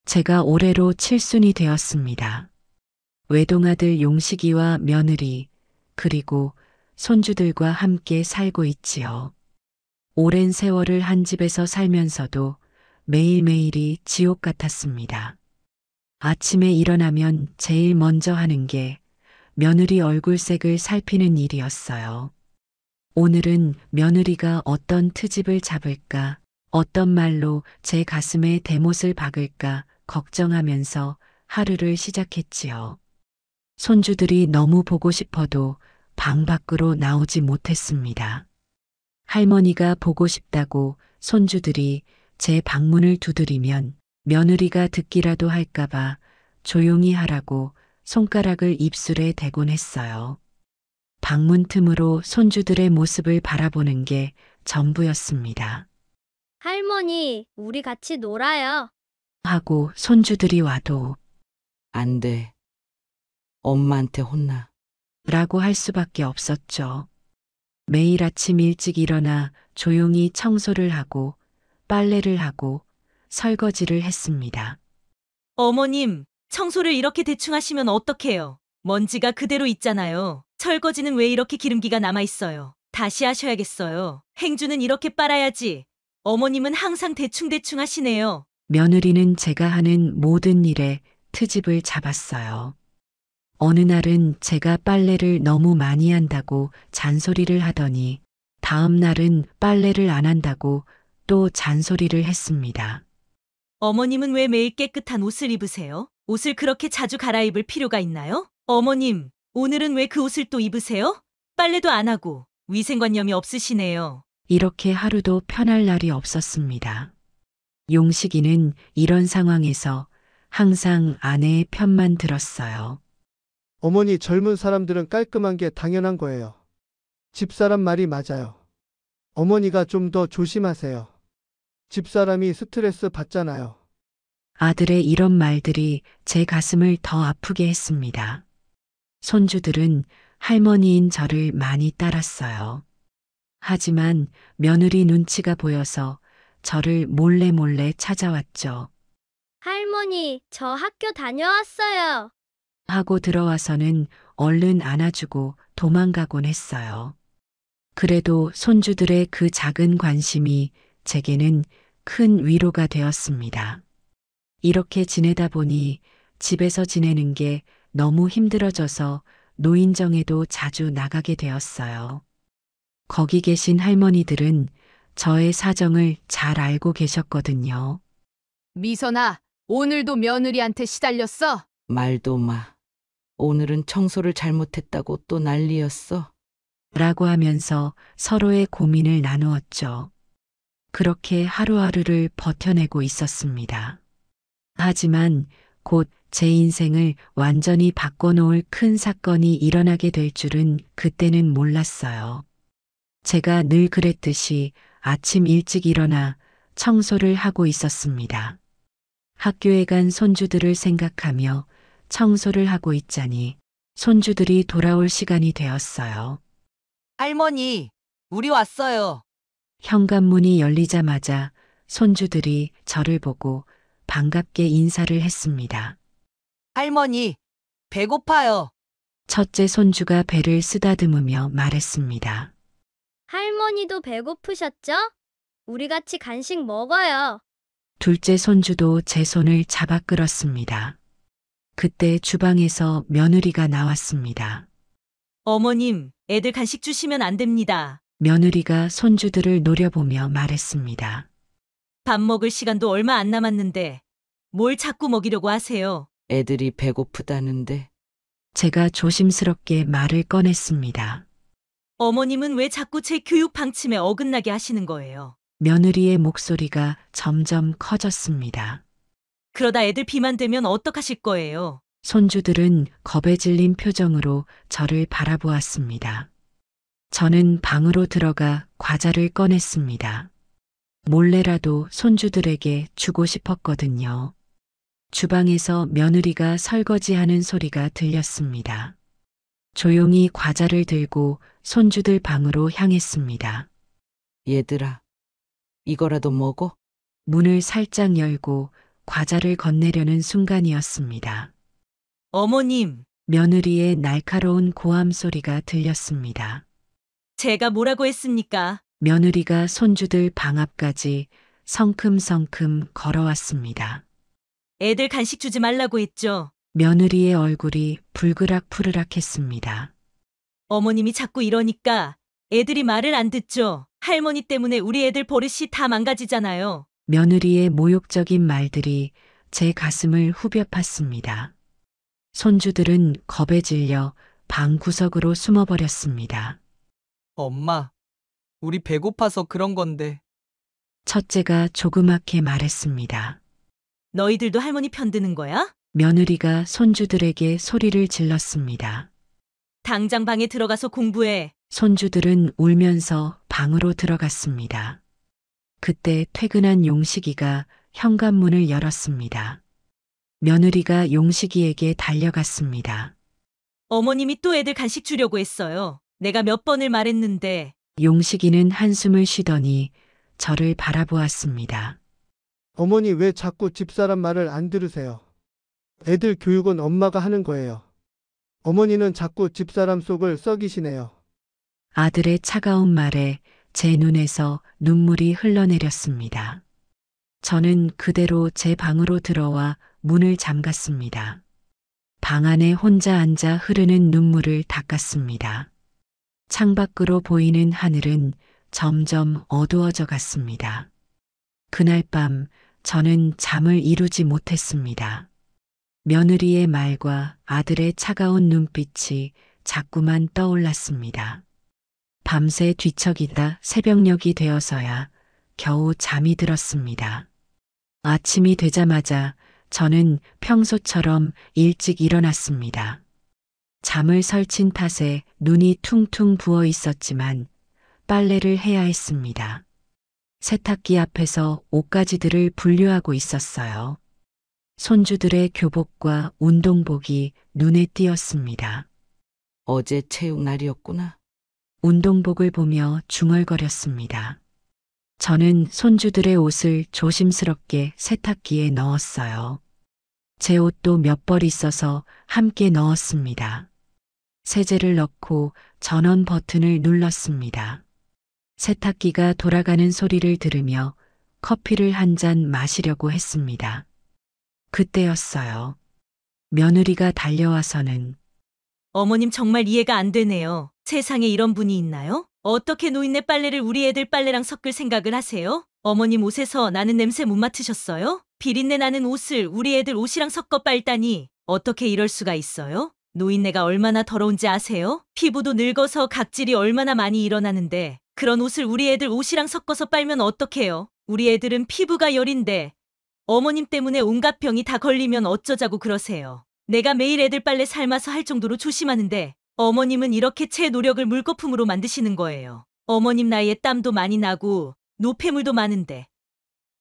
제가 올해로 칠순이 되었습니다. 외동아들 용식이와 며느리, 그리고 손주들과 함께 살고 있지요. 오랜 세월을 한 집에서 살면서도 매일매일이 지옥 같았습니다. 아침에 일어나면 제일 먼저 하는 게 며느리 얼굴색을 살피는 일이었어요. 오늘은 며느리가 어떤 트집을 잡을까, 어떤 말로 제 가슴에 대못을 박을까 걱정하면서 하루를 시작했지요. 손주들이 너무 보고 싶어도 방 밖으로 나오지 못했습니다. 할머니가 보고 싶다고 손주들이 제 방문을 두드리면 며느리가 듣기라도 할까봐 조용히 하라고 손가락을 입술에 대곤 했어요. 방문 틈으로 손주들의 모습을 바라보는 게 전부였습니다. 할머니, 우리 같이 놀아요. 하고 손주들이 와도 안 돼. 엄마한테 혼나. 라고 할 수밖에 없었죠. 매일 아침 일찍 일어나 조용히 청소를 하고 빨래를 하고 설거지를 했습니다. 어머님, 청소를 이렇게 대충 하시면 어떡해요? 먼지가 그대로 있잖아요. 설거지는 왜 이렇게 기름기가 남아있어요? 다시 하셔야겠어요. 행주는 이렇게 빨아야지. 어머님은 항상 대충대충 하시네요. 며느리는 제가 하는 모든 일에 트집을 잡았어요. 어느 날은 제가 빨래를 너무 많이 한다고 잔소리를 하더니 다음 날은 빨래를 안 한다고 또 잔소리를 했습니다. 어머님은 왜 매일 깨끗한 옷을 입으세요? 옷을 그렇게 자주 갈아입을 필요가 있나요? 어머님, 오늘은 왜 그 옷을 또 입으세요? 빨래도 안 하고 위생관념이 없으시네요. 이렇게 하루도 편할 날이 없었습니다. 용식이는 이런 상황에서 항상 아내의 편만 들었어요. 어머니, 젊은 사람들은 깔끔한 게 당연한 거예요. 집사람 말이 맞아요. 어머니가 좀 더 조심하세요. 집사람이 스트레스 받잖아요. 아들의 이런 말들이 제 가슴을 더 아프게 했습니다. 손주들은 할머니인 저를 많이 따랐어요. 하지만 며느리 눈치가 보여서 저를 몰래 찾아왔죠. 할머니, 저 학교 다녀왔어요. 하고 들어와서는 얼른 안아주고 도망가곤 했어요. 그래도 손주들의 그 작은 관심이 제게는 큰 위로가 되었습니다. 이렇게 지내다 보니 집에서 지내는 게 너무 힘들어져서 노인정에도 자주 나가게 되었어요. 거기 계신 할머니들은 저의 사정을 잘 알고 계셨거든요. 미선아, 오늘도 며느리한테 시달렸어? 말도 마. 오늘은 청소를 잘못했다고 또 난리였어. 라고 하면서 서로의 고민을 나누었죠. 그렇게 하루하루를 버텨내고 있었습니다. 하지만 곧 제 인생을 완전히 바꿔놓을 큰 사건이 일어나게 될 줄은 그때는 몰랐어요. 제가 늘 그랬듯이 아침 일찍 일어나 청소를 하고 있었습니다. 학교에 간 손주들을 생각하며 청소를 하고 있자니 손주들이 돌아올 시간이 되었어요. 할머니, 우리 왔어요. 현관문이 열리자마자 손주들이 저를 보고 반갑게 인사를 했습니다. 할머니, 배고파요. 첫째 손주가 배를 쓰다듬으며 말했습니다. 할머니도 배고프셨죠? 우리 같이 간식 먹어요. 둘째 손주도 제 손을 잡아 끌었습니다. 그때 주방에서 며느리가 나왔습니다. 어머님, 애들 간식 주시면 안 됩니다. 며느리가 손주들을 노려보며 말했습니다. 밥 먹을 시간도 얼마 안 남았는데 뭘 자꾸 먹이려고 하세요? 애들이 배고프다는데. 제가 조심스럽게 말을 꺼냈습니다. 어머님은 왜 자꾸 제 교육 방침에 어긋나게 하시는 거예요? 며느리의 목소리가 점점 커졌습니다. 그러다 애들 비만 되면 어떡하실 거예요? 손주들은 겁에 질린 표정으로 저를 바라보았습니다. 저는 방으로 들어가 과자를 꺼냈습니다. 몰래라도 손주들에게 주고 싶었거든요. 주방에서 며느리가 설거지하는 소리가 들렸습니다. 조용히 과자를 들고 손주들 방으로 향했습니다. 얘들아, 이거라도 먹어? 문을 살짝 열고 과자를 건네려는 순간이었습니다. 어머님, 며느리의 날카로운 고함 소리가 들렸습니다. 제가 뭐라고 했습니까? 며느리가 손주들 방 앞까지 성큼성큼 걸어왔습니다. 애들 간식 주지 말라고 했죠. 며느리의 얼굴이 불그락푸르락했습니다. 어머님이 자꾸 이러니까 애들이 말을 안 듣죠. 할머니 때문에 우리 애들 버릇이 다 망가지잖아요. 며느리의 모욕적인 말들이 제 가슴을 후벼 팠습니다. 손주들은 겁에 질려 방 구석으로 숨어버렸습니다. 엄마, 우리 배고파서 그런 건데. 첫째가 조그맣게 말했습니다. 너희들도 할머니 편드는 거야? 며느리가 손주들에게 소리를 질렀습니다. 당장 방에 들어가서 공부해. 손주들은 울면서 방으로 들어갔습니다. 그때 퇴근한 용식이가 현관문을 열었습니다. 며느리가 용식이에게 달려갔습니다. 어머님이 또 애들 간식 주려고 했어요. 내가 몇 번을 말했는데. 용식이는 한숨을 쉬더니 저를 바라보았습니다. 어머니 왜 자꾸 집사람 말을 안 들으세요? 애들 교육은 엄마가 하는 거예요. 어머니는 자꾸 집사람 속을 썩이시네요. 아들의 차가운 말에 제 눈에서 눈물이 흘러내렸습니다. 저는 그대로 제 방으로 들어와 문을 잠갔습니다. 방 안에 혼자 앉아 흐르는 눈물을 닦았습니다. 창밖으로 보이는 하늘은 점점 어두워져 갔습니다. 그날 밤 저는 잠을 이루지 못했습니다. 며느리의 말과 아들의 차가운 눈빛이 자꾸만 떠올랐습니다. 밤새 뒤척이다 새벽녘이 되어서야 겨우 잠이 들었습니다. 아침이 되자마자 저는 평소처럼 일찍 일어났습니다. 잠을 설친 탓에 눈이 퉁퉁 부어 있었지만 빨래를 해야 했습니다. 세탁기 앞에서 옷가지들을 분류하고 있었어요. 손주들의 교복과 운동복이 눈에 띄었습니다. 어제 체육 날이었구나. 운동복을 보며 중얼거렸습니다. 저는 손주들의 옷을 조심스럽게 세탁기에 넣었어요. 제 옷도 몇 벌 있어서 함께 넣었습니다. 세제를 넣고 전원 버튼을 눌렀습니다. 세탁기가 돌아가는 소리를 들으며 커피를 한 잔 마시려고 했습니다. 그때였어요. 며느리가 달려와서는 어머님 정말 이해가 안 되네요. 세상에 이런 분이 있나요? 어떻게 노인네 빨래를 우리 애들 빨래랑 섞을 생각을 하세요? 어머님 옷에서 나는 냄새 못 맡으셨어요? 비린내 나는 옷을 우리 애들 옷이랑 섞어 빨다니 어떻게 이럴 수가 있어요? 노인네가 얼마나 더러운지 아세요? 피부도 늙어서 각질이 얼마나 많이 일어나는데 그런 옷을 우리 애들 옷이랑 섞어서 빨면 어떡해요? 우리 애들은 피부가 열인데 어머님 때문에 온갖 병이 다 걸리면 어쩌자고 그러세요. 내가 매일 애들 빨래 삶아서 할 정도로 조심하는데 어머님은 이렇게 제 노력을 물거품으로 만드시는 거예요. 어머님 나이에 땀도 많이 나고 노폐물도 많은데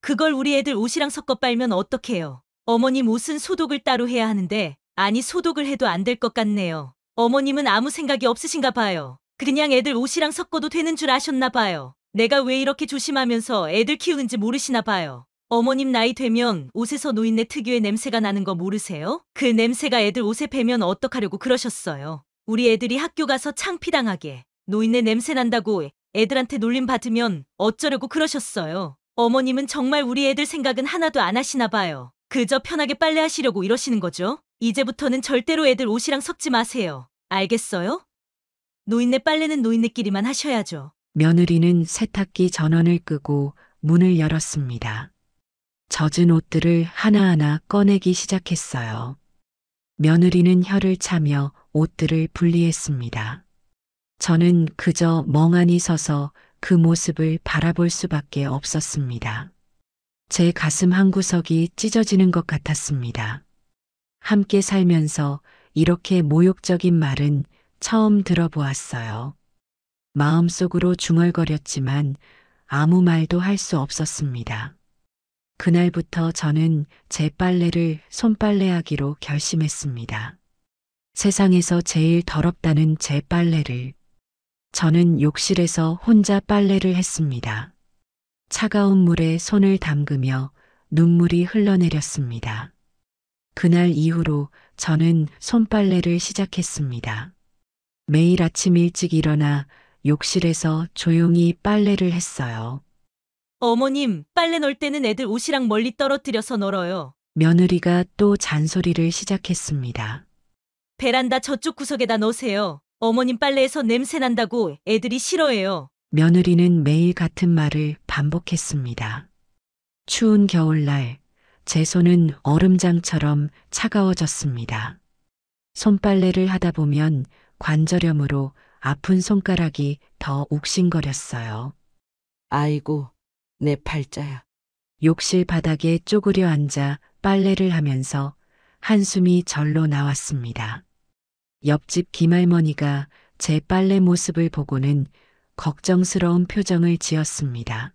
그걸 우리 애들 옷이랑 섞어 빨면 어떡해요. 어머님 옷은 소독을 따로 해야 하는데 아니 소독을 해도 안 될 것 같네요. 어머님은 아무 생각이 없으신가 봐요. 그냥 애들 옷이랑 섞어도 되는 줄 아셨나 봐요. 내가 왜 이렇게 조심하면서 애들 키우는지 모르시나 봐요. 어머님 나이 되면 옷에서 노인네 특유의 냄새가 나는 거 모르세요? 그 냄새가 애들 옷에 배면 어떡하려고 그러셨어요. 우리 애들이 학교 가서 창피당하게 노인네 냄새 난다고 애들한테 놀림 받으면 어쩌려고 그러셨어요. 어머님은 정말 우리 애들 생각은 하나도 안 하시나 봐요. 그저 편하게 빨래하시려고 이러시는 거죠? 이제부터는 절대로 애들 옷이랑 섞지 마세요. 알겠어요? 노인네 빨래는 노인네끼리만 하셔야죠. 며느리는 세탁기 전원을 끄고 문을 열었습니다. 젖은 옷들을 하나하나 꺼내기 시작했어요. 며느리는 혀를 차며 옷들을 분리했습니다. 저는 그저 멍하니 서서 그 모습을 바라볼 수밖에 없었습니다. 제 가슴 한구석이 찢어지는 것 같았습니다. 함께 살면서 이렇게 모욕적인 말은 처음 들어보았어요. 마음속으로 중얼거렸지만 아무 말도 할 수 없었습니다. 그날부터 저는 제 빨래를 손빨래하기로 결심했습니다. 세상에서 제일 더럽다는 제 빨래를. 저는 욕실에서 혼자 빨래를 했습니다. 차가운 물에 손을 담그며 눈물이 흘러내렸습니다. 그날 이후로 저는 손빨래를 시작했습니다. 매일 아침 일찍 일어나 욕실에서 조용히 빨래를 했어요. 어머님, 빨래 넣을 때는 애들 옷이랑 멀리 떨어뜨려서 널어요. 며느리가 또 잔소리를 시작했습니다. 베란다 저쪽 구석에다 넣으세요. 어머님 빨래에서 냄새 난다고 애들이 싫어해요. 며느리는 매일 같은 말을 반복했습니다. 추운 겨울날 제 손은 얼음장처럼 차가워졌습니다. 손빨래를 하다 보면 관절염으로 아픈 손가락이 더 욱신거렸어요. 아이고, 내 팔자야. 욕실 바닥에 쪼그려 앉아 빨래를 하면서 한숨이 절로 나왔습니다. 옆집 김할머니가 제 빨래 모습을 보고는 걱정스러운 표정을 지었습니다.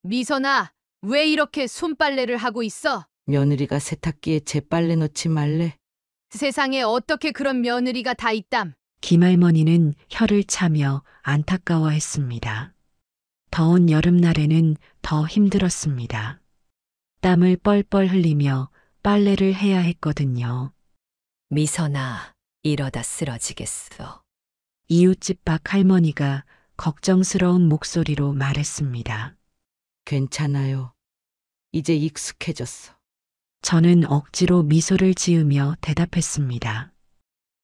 미선아, 왜 이렇게 손빨래를 하고 있어? 며느리가 세탁기에 제 빨래 넣지 말래. 세상에 어떻게 그런 며느리가 다 있담. 김할머니는 혀를 차며 안타까워했습니다. 더운 여름날에는 더 힘들었습니다. 땀을 뻘뻘 흘리며 빨래를 해야 했거든요. 미선아, 이러다 쓰러지겠어. 이웃집 박 할머니가 걱정스러운 목소리로 말했습니다. 괜찮아요. 이제 익숙해졌어. 저는 억지로 미소를 지으며 대답했습니다.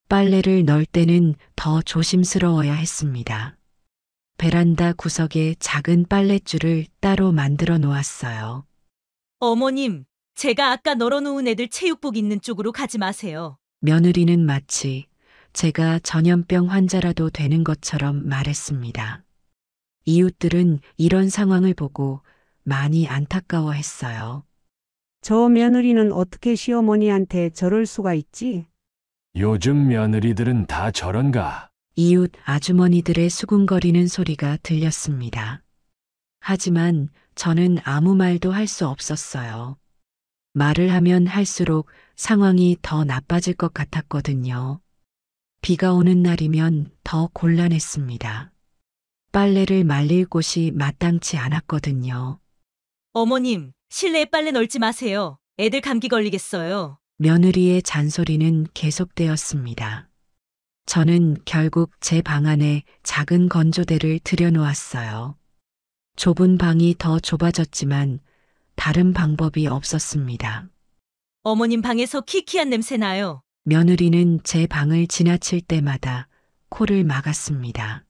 빨래를 넣을 때는 더 조심스러워야 했습니다. 베란다 구석에 작은 빨랫줄을 따로 만들어 놓았어요. 어머님, 제가 아까 널어놓은 애들 체육복 있는 쪽으로 가지 마세요. 며느리는 마치 제가 전염병 환자라도 되는 것처럼 말했습니다. 이웃들은 이런 상황을 보고 많이 안타까워했어요. 저 며느리는 어떻게 시어머니한테 저럴 수가 있지? 요즘 며느리들은 다 저런가? 이웃 아주머니들의 수군거리는 소리가 들렸습니다. 하지만 저는 아무 말도 할 수 없었어요. 말을 하면 할수록 상황이 더 나빠질 것 같았거든요. 비가 오는 날이면 더 곤란했습니다. 빨래를 말릴 곳이 마땅치 않았거든요. 어머님, 실내에 빨래 널지 마세요. 애들 감기 걸리겠어요. 며느리의 잔소리는 계속되었습니다. 저는 결국 제 방 안에 작은 건조대를 들여놓았어요. 좁은 방이 더 좁아졌지만 다른 방법이 없었습니다. 어머님 방에서 키키한 냄새 나요. 며느리는 제 방을 지나칠 때마다 코를 막았습니다.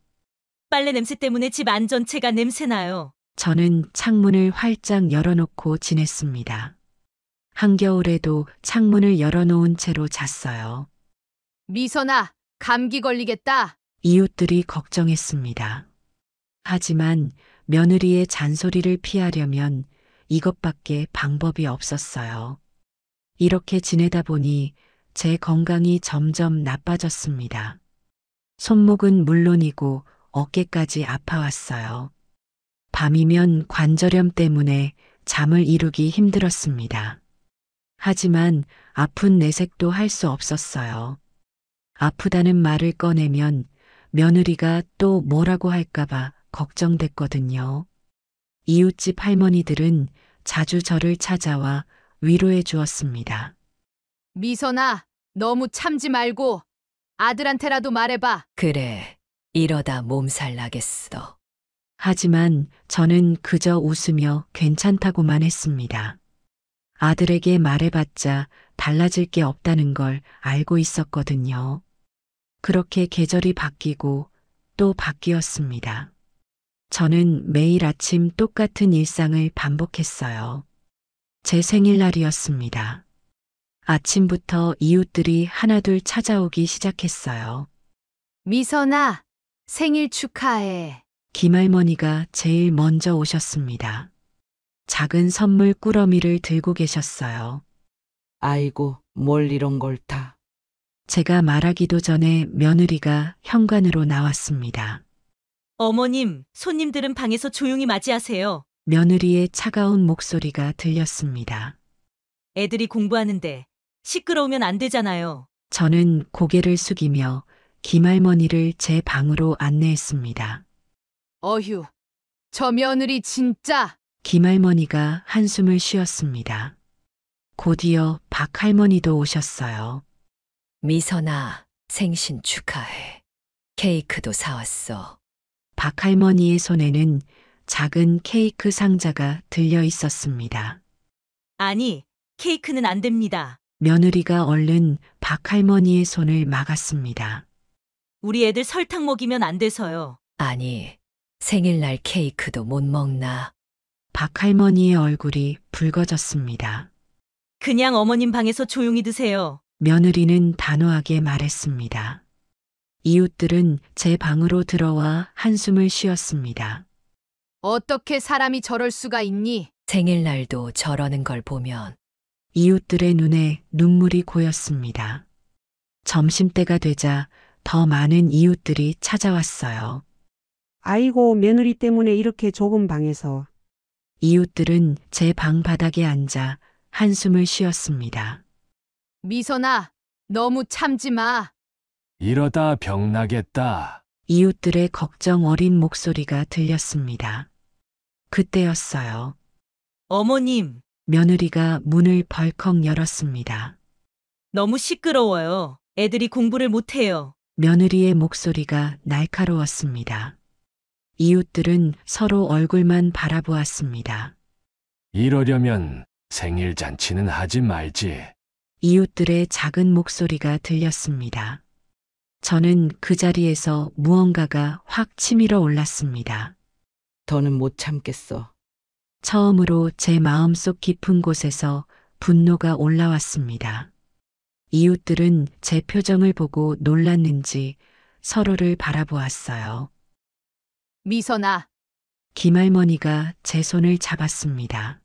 빨래 냄새 때문에 집 안 전체가 냄새 나요. 저는 창문을 활짝 열어놓고 지냈습니다. 한겨울에도 창문을 열어놓은 채로 잤어요. 미선아, 감기 걸리겠다. 이웃들이 걱정했습니다. 하지만 며느리의 잔소리를 피하려면 이것밖에 방법이 없었어요. 이렇게 지내다 보니 제 건강이 점점 나빠졌습니다. 손목은 물론이고 어깨까지 아파왔어요. 밤이면 관절염 때문에 잠을 이루기 힘들었습니다. 하지만 아픈 내색도 할 수 없었어요. 아프다는 말을 꺼내면 며느리가 또 뭐라고 할까봐 걱정됐거든요. 이웃집 할머니들은 자주 저를 찾아와 위로해 주었습니다. 미선아, 너무 참지 말고 아들한테라도 말해봐. 그래, 이러다 몸살 나겠어. 하지만 저는 그저 웃으며 괜찮다고만 했습니다. 아들에게 말해봤자 달라질 게 없다는 걸 알고 있었거든요. 그렇게 계절이 바뀌고 또 바뀌었습니다. 저는 매일 아침 똑같은 일상을 반복했어요. 제 생일날이었습니다. 아침부터 이웃들이 하나둘 찾아오기 시작했어요. 미선아, 생일 축하해. 김할머니가 제일 먼저 오셨습니다. 작은 선물 꾸러미를 들고 계셨어요. 아이고, 뭘 이런 걸 다. 제가 말하기도 전에 며느리가 현관으로 나왔습니다. 어머님, 손님들은 방에서 조용히 맞이하세요. 며느리의 차가운 목소리가 들렸습니다. 애들이 공부하는데 시끄러우면 안 되잖아요. 저는 고개를 숙이며 김할머니를 제 방으로 안내했습니다. 어휴, 저 며느리 진짜. 김할머니가 한숨을 쉬었습니다. 곧이어 박할머니도 오셨어요. 미선아, 생신 축하해. 케이크도 사왔어. 박할머니의 손에는 작은 케이크 상자가 들려 있었습니다. 아니, 케이크는 안 됩니다. 며느리가 얼른 박할머니의 손을 막았습니다. 우리 애들 설탕 먹이면 안 돼서요. 아니, 생일날 케이크도 못 먹나? 박할머니의 얼굴이 붉어졌습니다. 그냥 어머님 방에서 조용히 드세요. 며느리는 단호하게 말했습니다. 이웃들은 제 방으로 들어와 한숨을 쉬었습니다. 어떻게 사람이 저럴 수가 있니? 생일날도 저러는 걸 보면 이웃들의 눈에 눈물이 고였습니다. 점심때가 되자 더 많은 이웃들이 찾아왔어요. 아이고, 며느리 때문에 이렇게 좁은 방에서. 이웃들은 제 방 바닥에 앉아 한숨을 쉬었습니다. 미선아, 너무 참지 마. 이러다 병나겠다. 이웃들의 걱정 어린 목소리가 들렸습니다. 그때였어요. 어머님, 며느리가 문을 벌컥 열었습니다. 너무 시끄러워요. 애들이 공부를 못해요. 며느리의 목소리가 날카로웠습니다. 이웃들은 서로 얼굴만 바라보았습니다. 이러려면 생일 잔치는 하지 말지. 이웃들의 작은 목소리가 들렸습니다. 저는 그 자리에서 무언가가 확 치밀어 올랐습니다. 더는 못 참겠어. 처음으로 제 마음속 깊은 곳에서 분노가 올라왔습니다. 이웃들은 제 표정을 보고 놀랐는지 서로를 바라보았어요. 미선아, 김할머니가 제 손을 잡았습니다.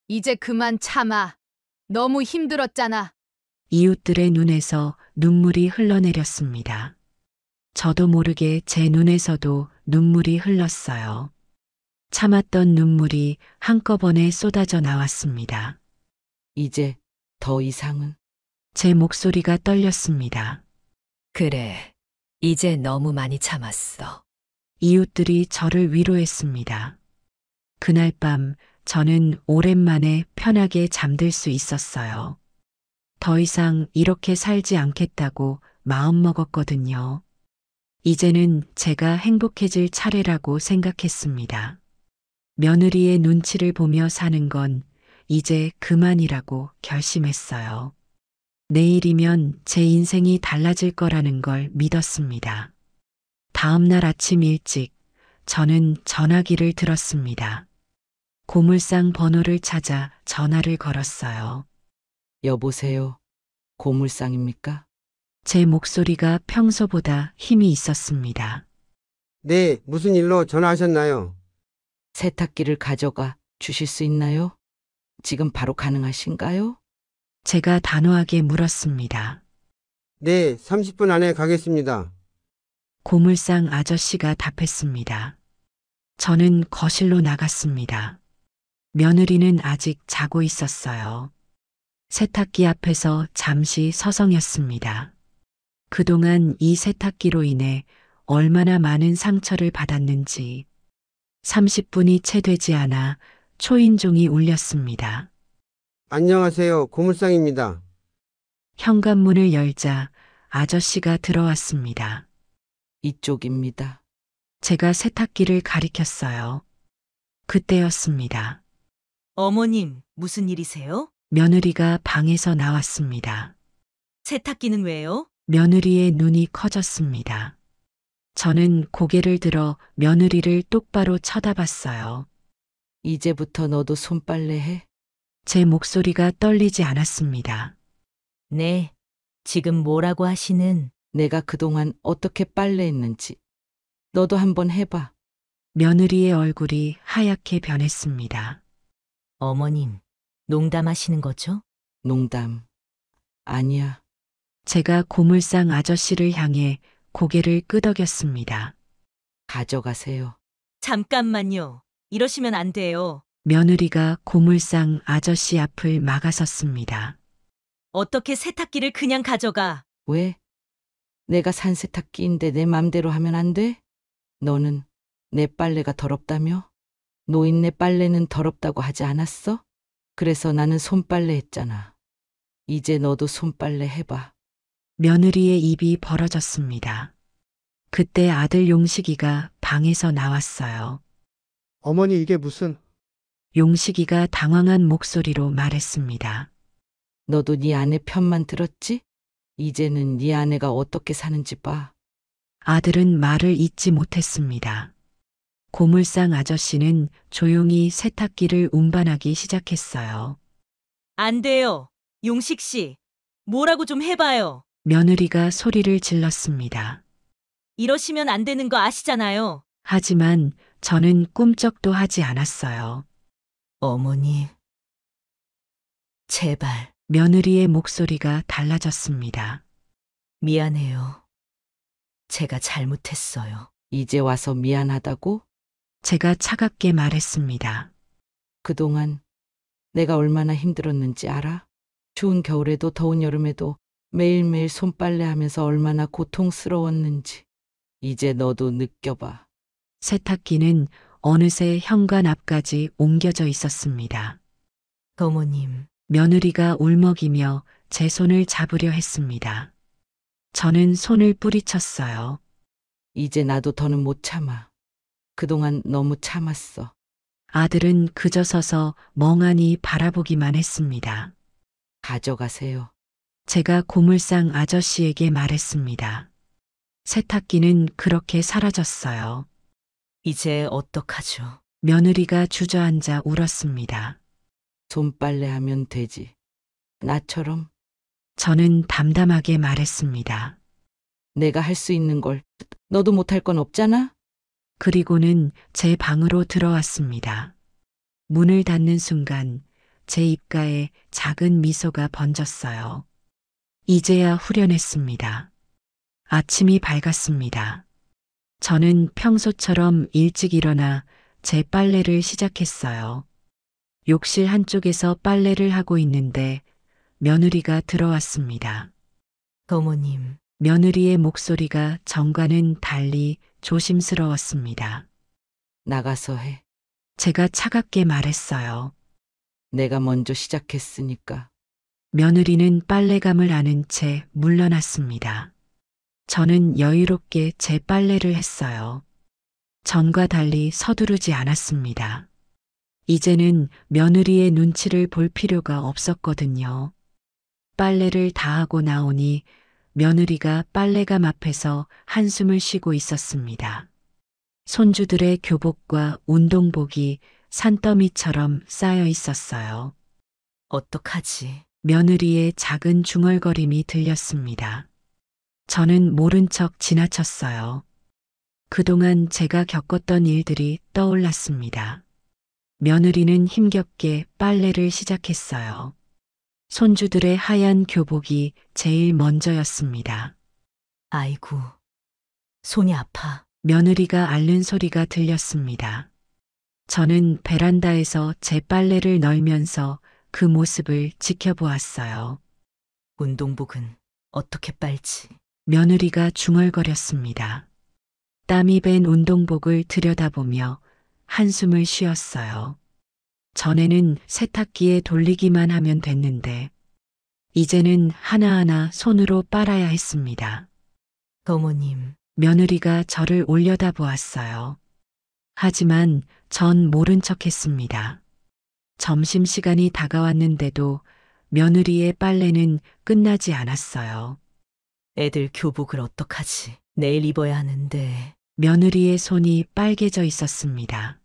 이제 그만 참아. 너무 힘들었잖아. 이웃들의 눈에서 눈물이 흘러내렸습니다. 저도 모르게 제 눈에서도 눈물이 흘렀어요. 참았던 눈물이 한꺼번에 쏟아져 나왔습니다. 이제 더 이상은 제 목소리가 떨렸습니다. 그래, 이제 너무 많이 참았어. 이웃들이 저를 위로했습니다. 그날 밤 저는 오랜만에 편하게 잠들 수 있었어요. 더 이상 이렇게 살지 않겠다고 마음먹었거든요. 이제는 제가 행복해질 차례라고 생각했습니다. 며느리의 눈치를 보며 사는 건 이제 그만이라고 결심했어요. 내일이면 제 인생이 달라질 거라는 걸 믿었습니다. 다음 날 아침 일찍 저는 전화기를 들었습니다. 고물상 번호를 찾아 전화를 걸었어요. 여보세요. 고물상입니까? 제 목소리가 평소보다 힘이 있었습니다. 네, 무슨 일로 전화하셨나요? 세탁기를 가져가 주실 수 있나요? 지금 바로 가능하신가요? 제가 단호하게 물었습니다. 네, 30분 안에 가겠습니다. 고물상 아저씨가 답했습니다. 저는 거실로 나갔습니다. 며느리는 아직 자고 있었어요. 세탁기 앞에서 잠시 서성였습니다. 그동안 이 세탁기로 인해 얼마나 많은 상처를 받았는지 30분이 채 되지 않아 초인종이 울렸습니다. 안녕하세요. 고물상입니다. 현관문을 열자 아저씨가 들어왔습니다. 이쪽입니다. 제가 세탁기를 가리켰어요. 그때였습니다. 어머님, 무슨 일이세요? 며느리가 방에서 나왔습니다. 세탁기는 왜요? 며느리의 눈이 커졌습니다. 저는 고개를 들어 며느리를 똑바로 쳐다봤어요. 이제부터 너도 손빨래 해? 제 목소리가 떨리지 않았습니다. 네. 지금 뭐라고 하시는? 내가 그동안 어떻게 빨래했는지 너도 한번 해봐. 며느리의 얼굴이 하얗게 변했습니다. 어머님, 농담하시는 거죠? 농담. 아니야. 제가 고물상 아저씨를 향해 고개를 끄덕였습니다. 가져가세요. 잠깐만요. 이러시면 안 돼요. 며느리가 고물상 아저씨 앞을 막아섰습니다. 어떻게 세탁기를 그냥 가져가? 왜? 내가 산 세탁기인데 내 맘대로 하면 안 돼? 너는 내 빨래가 더럽다며? 노인네 빨래는 더럽다고 하지 않았어? 그래서 나는 손빨래 했잖아. 이제 너도 손빨래 해봐. 며느리의 입이 벌어졌습니다. 그때 아들 용식이가 방에서 나왔어요. 어머니 이게 무슨... 용식이가 당황한 목소리로 말했습니다. 너도 네 아내 편만 들었지? 이제는 네 아내가 어떻게 사는지 봐. 아들은 말을 잇지 못했습니다. 고물상 아저씨는 조용히 세탁기를 운반하기 시작했어요. 안 돼요. 용식 씨. 뭐라고 좀 해봐요. 며느리가 소리를 질렀습니다. 이러시면 안 되는 거 아시잖아요. 하지만 저는 꿈쩍도 하지 않았어요. 어머니. 제발. 며느리의 목소리가 달라졌습니다. 미안해요. 제가 잘못했어요. 이제 와서 미안하다고? 제가 차갑게 말했습니다. 그동안 내가 얼마나 힘들었는지 알아? 추운 겨울에도 더운 여름에도 매일매일 손빨래 하면서 얼마나 고통스러웠는지. 이제 너도 느껴봐. 세탁기는 어느새 현관 앞까지 옮겨져 있었습니다. 어머님. 며느리가 울먹이며 제 손을 잡으려 했습니다. 저는 손을 뿌리쳤어요. 이제 나도 더는 못 참아. 그동안 너무 참았어. 아들은 그저 서서 멍하니 바라보기만 했습니다. 가져가세요. 제가 고물상 아저씨에게 말했습니다. 세탁기는 그렇게 사라졌어요. 이제 어떡하죠? 며느리가 주저앉아 울었습니다. 손빨래 하면 되지. 나처럼. 저는 담담하게 말했습니다. 내가 할 수 있는 걸 너도 못할 건 없잖아? 그리고는 제 방으로 들어왔습니다. 문을 닫는 순간 제 입가에 작은 미소가 번졌어요. 이제야 후련했습니다. 아침이 밝았습니다. 저는 평소처럼 일찍 일어나 제 빨래를 시작했어요. 욕실 한쪽에서 빨래를 하고 있는데 며느리가 들어왔습니다. 어머님. 며느리의 목소리가 전과는 달리 조심스러웠습니다. 나가서 해. 제가 차갑게 말했어요. 내가 먼저 시작했으니까. 며느리는 빨래감을 안은 채 물러났습니다. 저는 여유롭게 제 빨래를 했어요. 전과 달리 서두르지 않았습니다. 이제는 며느리의 눈치를 볼 필요가 없었거든요. 빨래를 다 하고 나오니 며느리가 빨래감 앞에서 한숨을 쉬고 있었습니다. 손주들의 교복과 운동복이 산더미처럼 쌓여 있었어요. 어떡하지? 며느리의 작은 중얼거림이 들렸습니다. 저는 모른 척 지나쳤어요. 그동안 제가 겪었던 일들이 떠올랐습니다. 며느리는 힘겹게 빨래를 시작했어요. 손주들의 하얀 교복이 제일 먼저였습니다. 아이고. 손이 아파. 며느리가 앓는 소리가 들렸습니다. 저는 베란다에서 제 빨래를 널면서 그 모습을 지켜보았어요. 운동복은 어떻게 빨지? 며느리가 중얼거렸습니다. 땀이 밴 운동복을 들여다보며 한숨을 쉬었어요. 전에는 세탁기에 돌리기만 하면 됐는데 이제는 하나하나 손으로 빨아야 했습니다. 어머님. 며느리가 저를 올려다보았어요. 하지만 전 모른 척했습니다. 점심시간이 다가왔는데도 며느리의 빨래는 끝나지 않았어요. 애들 교복을 어떡하지? 내일 입어야 하는데. 며느리의 손이 빨개져 있었습니다.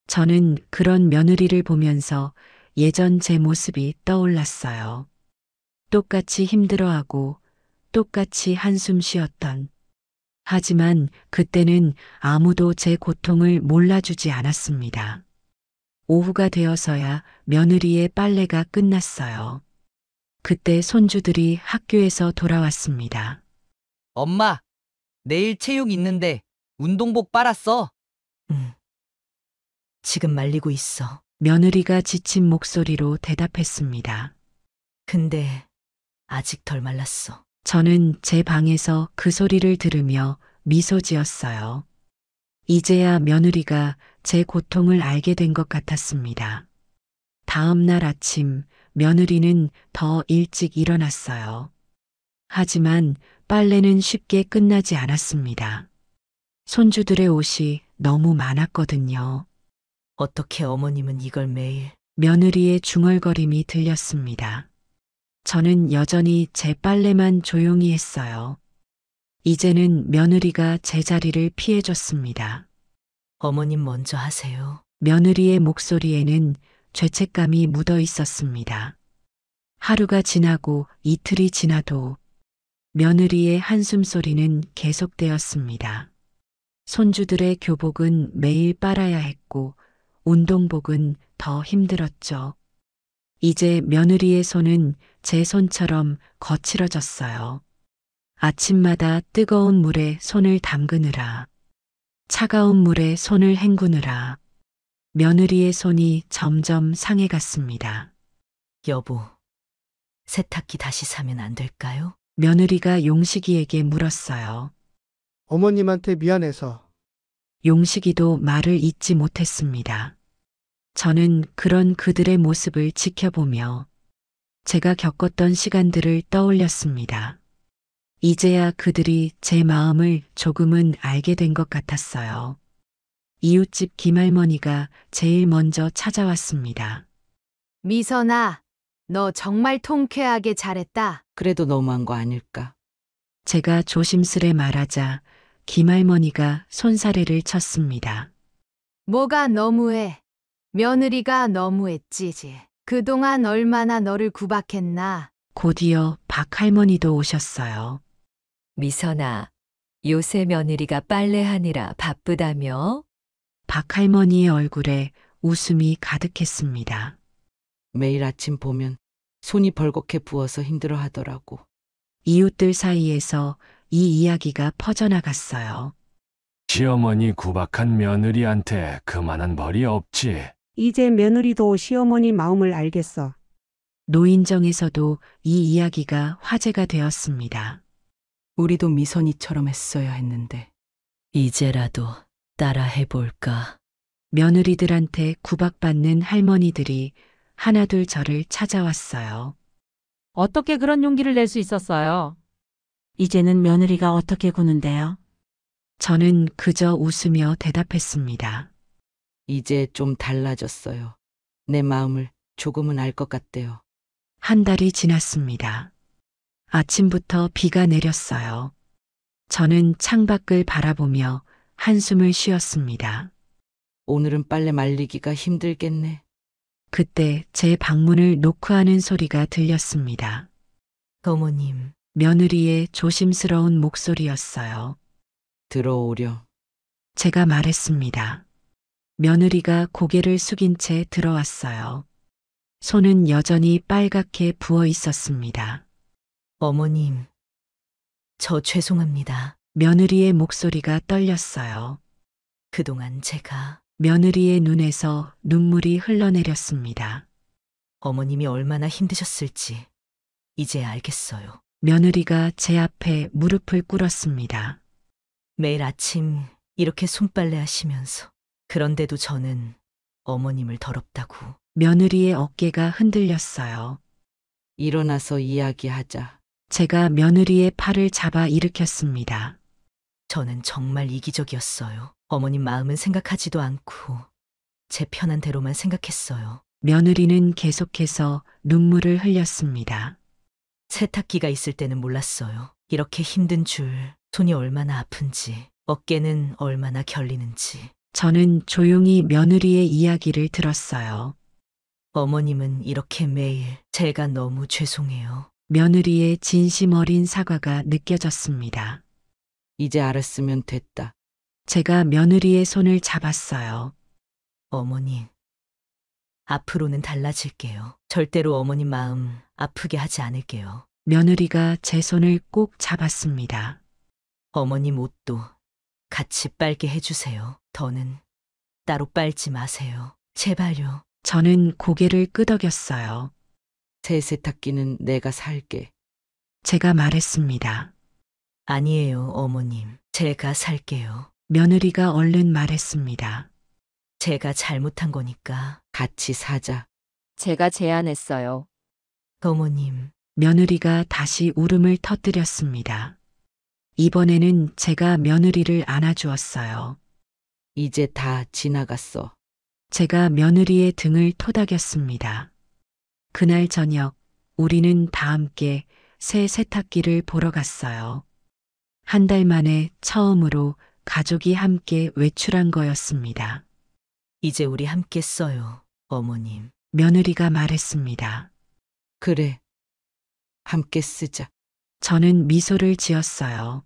저는 그런 며느리를 보면서 예전 제 모습이 떠올랐어요. 똑같이 힘들어하고 똑같이 한숨 쉬었던. 하지만 그때는 아무도 제 고통을 몰라주지 않았습니다. 오후가 되어서야 며느리의 빨래가 끝났어요. 그때 손주들이 학교에서 돌아왔습니다. 엄마, 내일 체육 있는데 운동복 빨았어. 응. 지금 말리고 있어. 며느리가 지친 목소리로 대답했습니다. 근데 아직 덜 말랐어. 저는 제 방에서 그 소리를 들으며 미소 지었어요. 이제야 며느리가 제 고통을 알게 된 것 같았습니다. 다음 날 아침 며느리는 더 일찍 일어났어요. 하지만 빨래는 쉽게 끝나지 않았습니다. 손주들의 옷이 너무 많았거든요. 어떻게 어머님은 이걸 매일 며느리의 중얼거림이 들렸습니다. 저는 여전히 제 빨래만 조용히 했어요. 이제는 며느리가 제 자리를 피해줬습니다. 어머님 먼저 하세요. 며느리의 목소리에는 죄책감이 묻어 있었습니다. 하루가 지나고 이틀이 지나도 며느리의 한숨 소리는 계속되었습니다. 손주들의 교복은 매일 빨아야 했고 운동복은 더 힘들었죠. 이제 며느리의 손은 제 손처럼 거칠어졌어요. 아침마다 뜨거운 물에 손을 담그느라, 차가운 물에 손을 헹구느라 며느리의 손이 점점 상해갔습니다. 여보, 세탁기 다시 사면 안 될까요? 며느리가 용식이에게 물었어요. 어머님한테 미안해서. 용식이도 말을 잇지 못했습니다. 저는 그런 그들의 모습을 지켜보며 제가 겪었던 시간들을 떠올렸습니다. 이제야 그들이 제 마음을 조금은 알게 된 것 같았어요. 이웃집 김할머니가 제일 먼저 찾아왔습니다. 미선아, 너 정말 통쾌하게 잘했다. 그래도 너무한 거 아닐까? 제가 조심스레 말하자 김할머니가 손사래를 쳤습니다. 뭐가 너무해? 며느리가 너무했지. 그동안 얼마나 너를 구박했나. 곧이어 박할머니도 오셨어요. 미선아, 요새 며느리가 빨래하느라 바쁘다며? 박할머니의 얼굴에 웃음이 가득했습니다. 매일 아침 보면 손이 벌겋게 부어서 힘들어 하더라고. 이웃들 사이에서 이 이야기가 퍼져나갔어요. 시어머니 구박한 며느리한테 그만한 벌이 없지. 이제 며느리도 시어머니 마음을 알겠어. 노인정에서도 이 이야기가 화제가 되었습니다. 우리도 미선이처럼 했어야 했는데. 이제라도 따라 해볼까? 며느리들한테 구박받는 할머니들이 하나둘 저를 찾아왔어요. 어떻게 그런 용기를 낼 수 있었어요? 이제는 며느리가 어떻게 구는데요? 저는 그저 웃으며 대답했습니다. 이제 좀 달라졌어요. 내 마음을 조금은 알 것 같대요. 한 달이 지났습니다. 아침부터 비가 내렸어요. 저는 창밖을 바라보며 한숨을 쉬었습니다. 오늘은 빨래 말리기가 힘들겠네. 그때 제 방문을 노크하는 소리가 들렸습니다. 어머님, 며느리의 조심스러운 목소리였어요. 들어오렴. 제가 말했습니다. 며느리가 고개를 숙인 채 들어왔어요. 손은 여전히 빨갛게 부어 있었습니다. 어머님, 저 죄송합니다. 며느리의 목소리가 떨렸어요. 그동안 제가 며느리의 눈에서 눈물이 흘러내렸습니다. 어머님이 얼마나 힘드셨을지 이제 알겠어요. 며느리가 제 앞에 무릎을 꿇었습니다. 매일 아침 이렇게 손빨래 하시면서 그런데도 저는 어머님을 더럽다고. 며느리의 어깨가 흔들렸어요. 일어나서 이야기하자. 제가 며느리의 팔을 잡아 일으켰습니다. 저는 정말 이기적이었어요. 어머님 마음은 생각하지도 않고 제 편한 대로만 생각했어요. 며느리는 계속해서 눈물을 흘렸습니다. 세탁기가 있을 때는 몰랐어요. 이렇게 힘든 줄, 손이 얼마나 아픈지, 어깨는 얼마나 결리는지. 저는 조용히 며느리의 이야기를 들었어요. 어머님은 이렇게 매일 제가 너무 죄송해요. 며느리의 진심 어린 사과가 느껴졌습니다. 이제 알았으면 됐다. 제가 며느리의 손을 잡았어요. 어머님, 앞으로는 달라질게요. 절대로 어머님 마음 아프게 하지 않을게요. 며느리가 제 손을 꼭 잡았습니다. 어머님 옷도 같이 빨게 해주세요. 더는 따로 빨지 마세요. 제발요. 저는 고개를 끄덕였어요. 새 세탁기는 내가 살게. 제가 말했습니다. 아니에요, 어머님. 제가 살게요. 며느리가 얼른 말했습니다. 제가 잘못한 거니까. 같이 사자. 제가 제안했어요. 어머님, 며느리가 다시 울음을 터뜨렸습니다. 이번에는 제가 며느리를 안아주었어요. 이제 다 지나갔어. 제가 며느리의 등을 토닥였습니다. 그날 저녁 우리는 다 함께 새 세탁기를 보러 갔어요. 한 달 만에 처음으로 가족이 함께 외출한 거였습니다. 이제 우리 함께 써요, 어머님. 며느리가 말했습니다. 그래. 함께 쓰자. 저는 미소를 지었어요.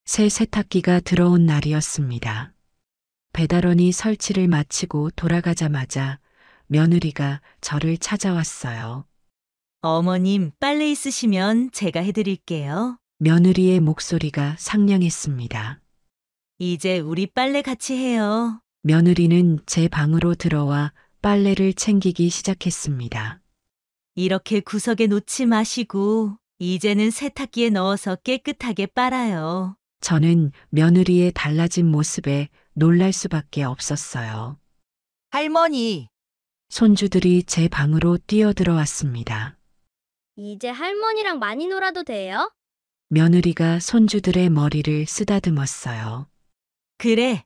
새 세탁기가 들어온 날이었습니다. 배달원이 설치를 마치고 돌아가자마자 며느리가 저를 찾아왔어요. 어머님, 빨래 있으시면 제가 해드릴게요. 며느리의 목소리가 상냥했습니다. 이제 우리 빨래 같이 해요. 며느리는 제 방으로 들어와 빨래를 챙기기 시작했습니다. 이렇게 구석에 놓지 마시고 이제는 세탁기에 넣어서 깨끗하게 빨아요. 저는 며느리의 달라진 모습에 놀랄 수밖에 없었어요. 할머니, 손주들이 제 방으로 뛰어들어왔습니다. 이제 할머니랑 많이 놀아도 돼요? 며느리가 손주들의 머리를 쓰다듬었어요. 그래,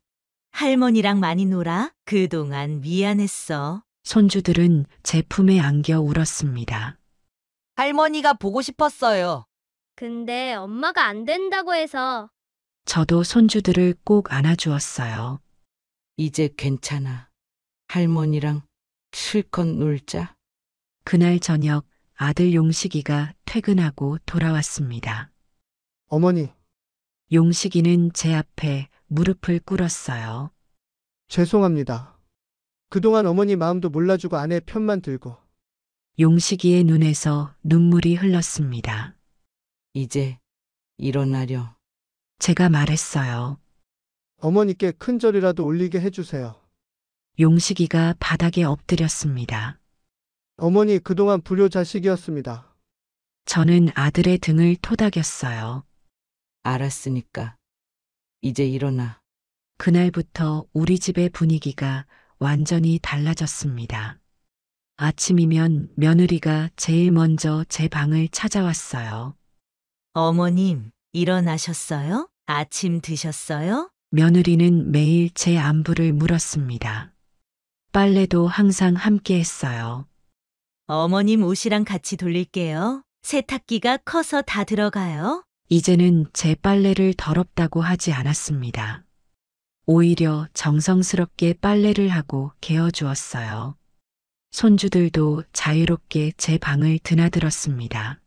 할머니랑 많이 놀아. 그동안 미안했어. 손주들은 제 품에 안겨 울었습니다. 할머니가 보고 싶었어요. 근데 엄마가 안 된다고 해서. 저도 손주들을 꼭 안아주었어요. 이제 괜찮아. 할머니랑 실컷 놀자. 그날 저녁 아들 용식이가 퇴근하고 돌아왔습니다. 어머니, 용식이는 제 앞에 무릎을 꿇었어요. 죄송합니다. 그동안 어머니 마음도 몰라주고 아내 편만 들고. 용식이의 눈에서 눈물이 흘렀습니다. 이제 일어나렴. 제가 말했어요. 어머니께 큰 절이라도 올리게 해주세요. 용식이가 바닥에 엎드렸습니다. 어머니 그동안 불효자식이었습니다. 저는 아들의 등을 토닥였어요. 알았으니까. 이제 일어나. 그날부터 우리 집의 분위기가 완전히 달라졌습니다. 아침이면 며느리가 제일 먼저 제 방을 찾아왔어요. 어머님, 일어나셨어요? 아침 드셨어요? 며느리는 매일 제 안부를 물었습니다. 빨래도 항상 함께 했어요. 어머님 옷이랑 같이 돌릴게요. 세탁기가 커서 다 들어가요. 이제는 제 빨래를 더럽다고 하지 않았습니다. 오히려 정성스럽게 빨래를 하고 개어주었어요. 손주들도 자유롭게 제 방을 드나들었습니다.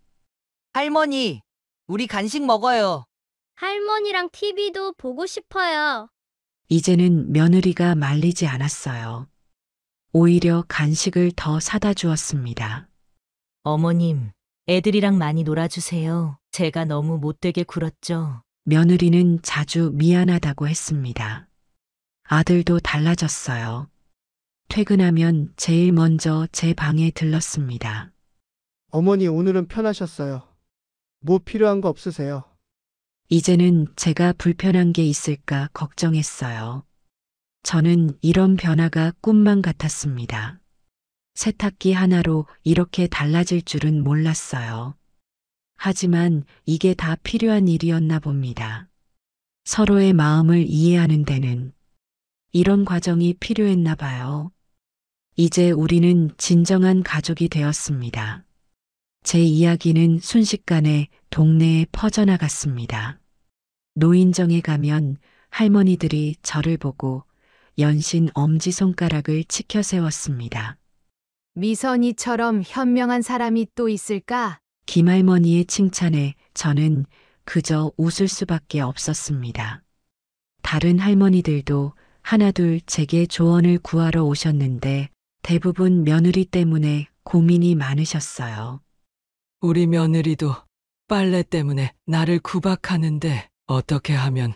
할머니, 우리 간식 먹어요. 할머니랑 TV도 보고 싶어요. 이제는 며느리가 말리지 않았어요. 오히려 간식을 더 사다 주었습니다. 어머님, 애들이랑 많이 놀아주세요. 제가 너무 못되게 굴었죠. 며느리는 자주 미안하다고 했습니다. 아들도 달라졌어요. 퇴근하면 제일 먼저 제 방에 들렀습니다. 어머니 오늘은 편하셨어요. 뭐 필요한 거 없으세요? 이제는 제가 불편한 게 있을까 걱정했어요. 저는 이런 변화가 꿈만 같았습니다. 세탁기 하나로 이렇게 달라질 줄은 몰랐어요. 하지만 이게 다 필요한 일이었나 봅니다. 서로의 마음을 이해하는 데는 이런 과정이 필요했나 봐요. 이제 우리는 진정한 가족이 되었습니다. 제 이야기는 순식간에 동네에 퍼져나갔습니다. 노인정에 가면 할머니들이 저를 보고 연신 엄지손가락을 치켜 세웠습니다. 미선이처럼 현명한 사람이 또 있을까? 김할머니의 칭찬에 저는 그저 웃을 수밖에 없었습니다. 다른 할머니들도 하나둘 제게 조언을 구하러 오셨는데 대부분 며느리 때문에 고민이 많으셨어요. 우리 며느리도 빨래 때문에 나를 구박하는데 어떻게 하면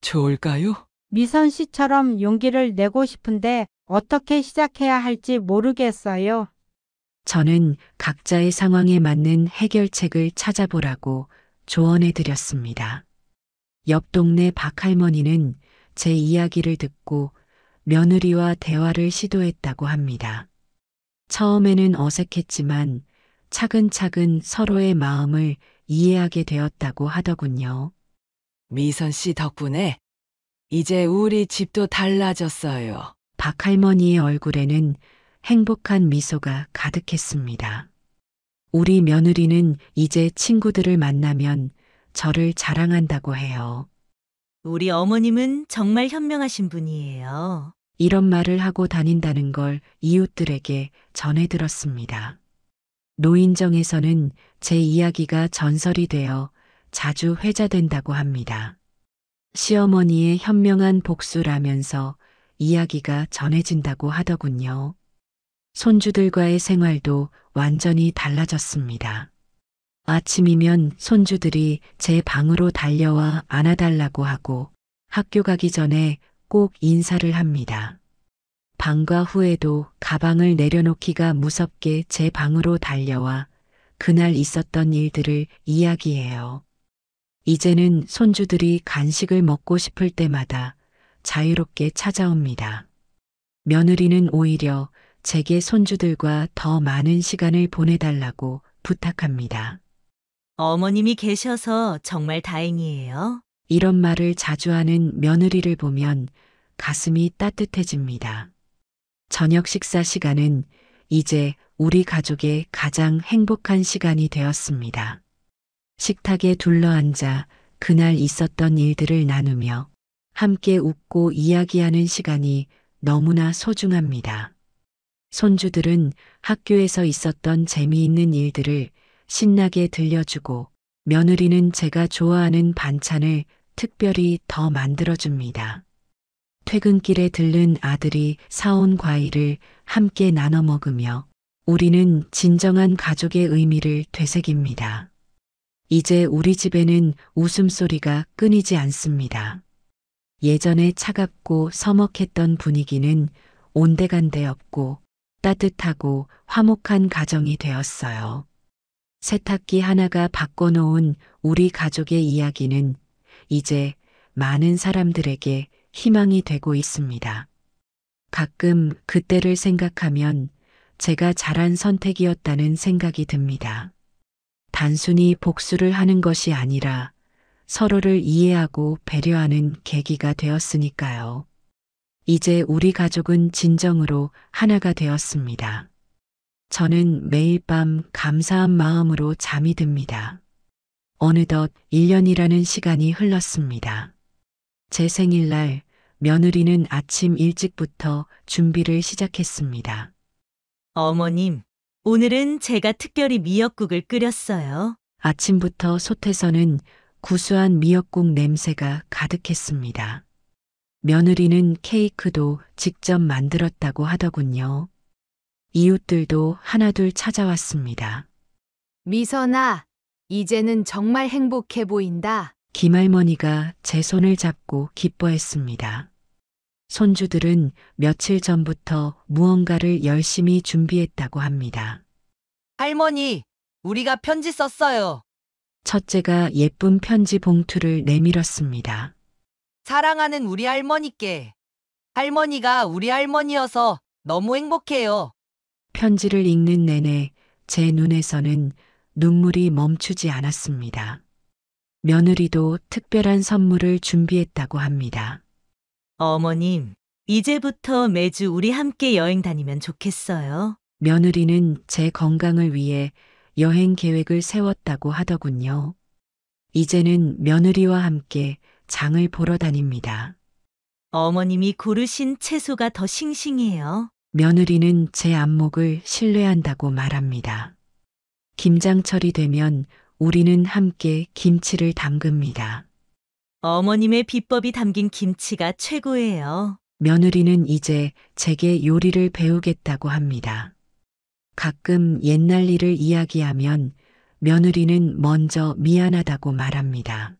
좋을까요? 미선 씨처럼 용기를 내고 싶은데 어떻게 시작해야 할지 모르겠어요. 저는 각자의 상황에 맞는 해결책을 찾아보라고 조언해 드렸습니다. 옆 동네 박 할머니는 제 이야기를 듣고 며느리와 대화를 시도했다고 합니다. 처음에는 어색했지만 차근차근 서로의 마음을 이해하게 되었다고 하더군요. 미선 씨 덕분에 이제 우리 집도 달라졌어요. 박할머니의 얼굴에는 행복한 미소가 가득했습니다. 우리 며느리는 이제 친구들을 만나면 저를 자랑한다고 해요. 우리 어머님은 정말 현명하신 분이에요. 이런 말을 하고 다닌다는 걸 이웃들에게 전해 들었습니다. 노인정에서는 제 이야기가 전설이 되어 자주 회자된다고 합니다. 시어머니의 현명한 복수라면서 이야기가 전해진다고 하더군요. 손주들과의 생활도 완전히 달라졌습니다. 아침이면 손주들이 제 방으로 달려와 안아달라고 하고 학교 가기 전에 꼭 인사를 합니다. 방과 후에도 가방을 내려놓기가 무섭게 제 방으로 달려와 그날 있었던 일들을 이야기해요. 이제는 손주들이 간식을 먹고 싶을 때마다 자유롭게 찾아옵니다. 며느리는 오히려 제게 손주들과 더 많은 시간을 보내달라고 부탁합니다. 어머님이 계셔서 정말 다행이에요. 이런 말을 자주 하는 며느리를 보면 가슴이 따뜻해집니다. 저녁 식사 시간은 이제 우리 가족의 가장 행복한 시간이 되었습니다. 식탁에 둘러앉아 그날 있었던 일들을 나누며 함께 웃고 이야기하는 시간이 너무나 소중합니다. 손주들은 학교에서 있었던 재미있는 일들을 신나게 들려주고 며느리는 제가 좋아하는 반찬을 특별히 더 만들어줍니다. 퇴근길에 들른 아들이 사온 과일을 함께 나눠 먹으며 우리는 진정한 가족의 의미를 되새깁니다. 이제 우리 집에는 웃음소리가 끊이지 않습니다. 예전에 차갑고 서먹했던 분위기는 온데간데 없고 따뜻하고 화목한 가정이 되었어요. 세탁기 하나가 바꿔놓은 우리 가족의 이야기는 이제 많은 사람들에게 희망이 되고 있습니다. 가끔 그때를 생각하면 제가 잘한 선택이었다는 생각이 듭니다. 단순히 복수를 하는 것이 아니라 서로를 이해하고 배려하는 계기가 되었으니까요. 이제 우리 가족은 진정으로 하나가 되었습니다. 저는 매일 밤 감사한 마음으로 잠이 듭니다. 어느덧 1년이라는 시간이 흘렀습니다. 제 생일날 며느리는 아침 일찍부터 준비를 시작했습니다. 어머님, 오늘은 제가 특별히 미역국을 끓였어요. 아침부터 솥에서는 구수한 미역국 냄새가 가득했습니다. 며느리는 케이크도 직접 만들었다고 하더군요. 이웃들도 하나둘 찾아왔습니다. 미선아, 이제는 정말 행복해 보인다. 김할머니가 제 손을 잡고 기뻐했습니다. 손주들은 며칠 전부터 무언가를 열심히 준비했다고 합니다. 할머니, 우리가 편지 썼어요. 첫째가 예쁜 편지 봉투를 내밀었습니다. 사랑하는 우리 할머니께. 할머니가 우리 할머니여서 너무 행복해요. 편지를 읽는 내내 제 눈에서는 눈물이 멈추지 않았습니다. 며느리도 특별한 선물을 준비했다고 합니다. 어머님, 이제부터 매주 우리 함께 여행 다니면 좋겠어요. 며느리는 제 건강을 위해 여행 계획을 세웠다고 하더군요. 이제는 며느리와 함께 장을 보러 다닙니다. 어머님이 고르신 채소가 더 싱싱해요. 며느리는 제 안목을 신뢰한다고 말합니다. 김장철이 되면 우리는 함께 김치를 담급니다. 어머님의 비법이 담긴 김치가 최고예요. 며느리는 이제 제게 요리를 배우겠다고 합니다. 가끔 옛날 일을 이야기하면 며느리는 먼저 미안하다고 말합니다.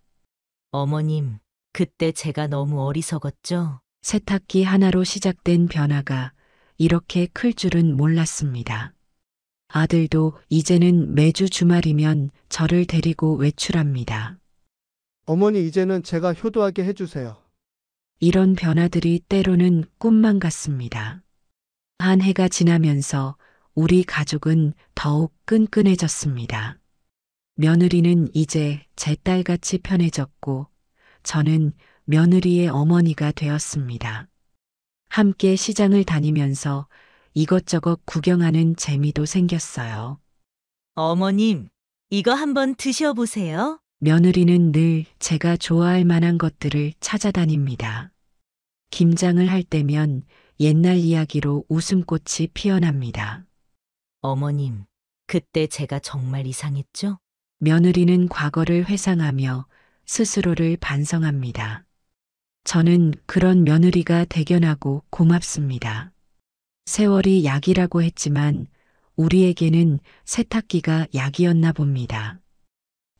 어머님, 그때 제가 너무 어리석었죠? 세탁기 하나로 시작된 변화가 이렇게 클 줄은 몰랐습니다. 아들도 이제는 매주 주말이면 저를 데리고 외출합니다. 어머니 이제는 제가 효도하게 해주세요. 이런 변화들이 때로는 꿈만 같습니다. 한 해가 지나면서 우리 가족은 더욱 끈끈해졌습니다. 며느리는 이제 제 딸같이 편해졌고 저는 며느리의 어머니가 되었습니다. 함께 시장을 다니면서 이것저것 구경하는 재미도 생겼어요. 어머님, 이거 한번 드셔보세요. 며느리는 늘 제가 좋아할 만한 것들을 찾아다닙니다. 김장을 할 때면 옛날 이야기로 웃음꽃이 피어납니다. 어머님, 그때 제가 정말 이상했죠? 며느리는 과거를 회상하며 스스로를 반성합니다. 저는 그런 며느리가 대견하고 고맙습니다. 세월이 약이라고 했지만 우리에게는 세탁기가 약이었나 봅니다.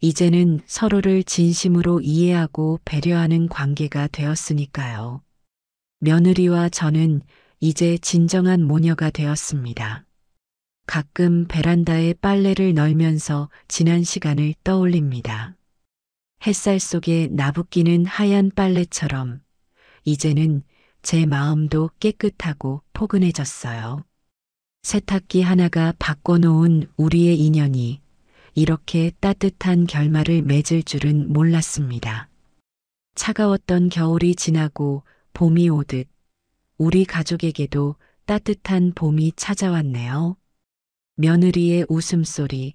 이제는 서로를 진심으로 이해하고 배려하는 관계가 되었으니까요. 며느리와 저는 이제 진정한 모녀가 되었습니다. 가끔 베란다에 빨래를 널면서 지난 시간을 떠올립니다. 햇살 속에 나부끼는 하얀 빨래처럼 이제는 제 마음도 깨끗하고 포근해졌어요. 세탁기 하나가 바꿔놓은 우리의 인연이 이렇게 따뜻한 결말을 맺을 줄은 몰랐습니다. 차가웠던 겨울이 지나고 봄이 오듯 우리 가족에게도 따뜻한 봄이 찾아왔네요. 며느리의 웃음소리,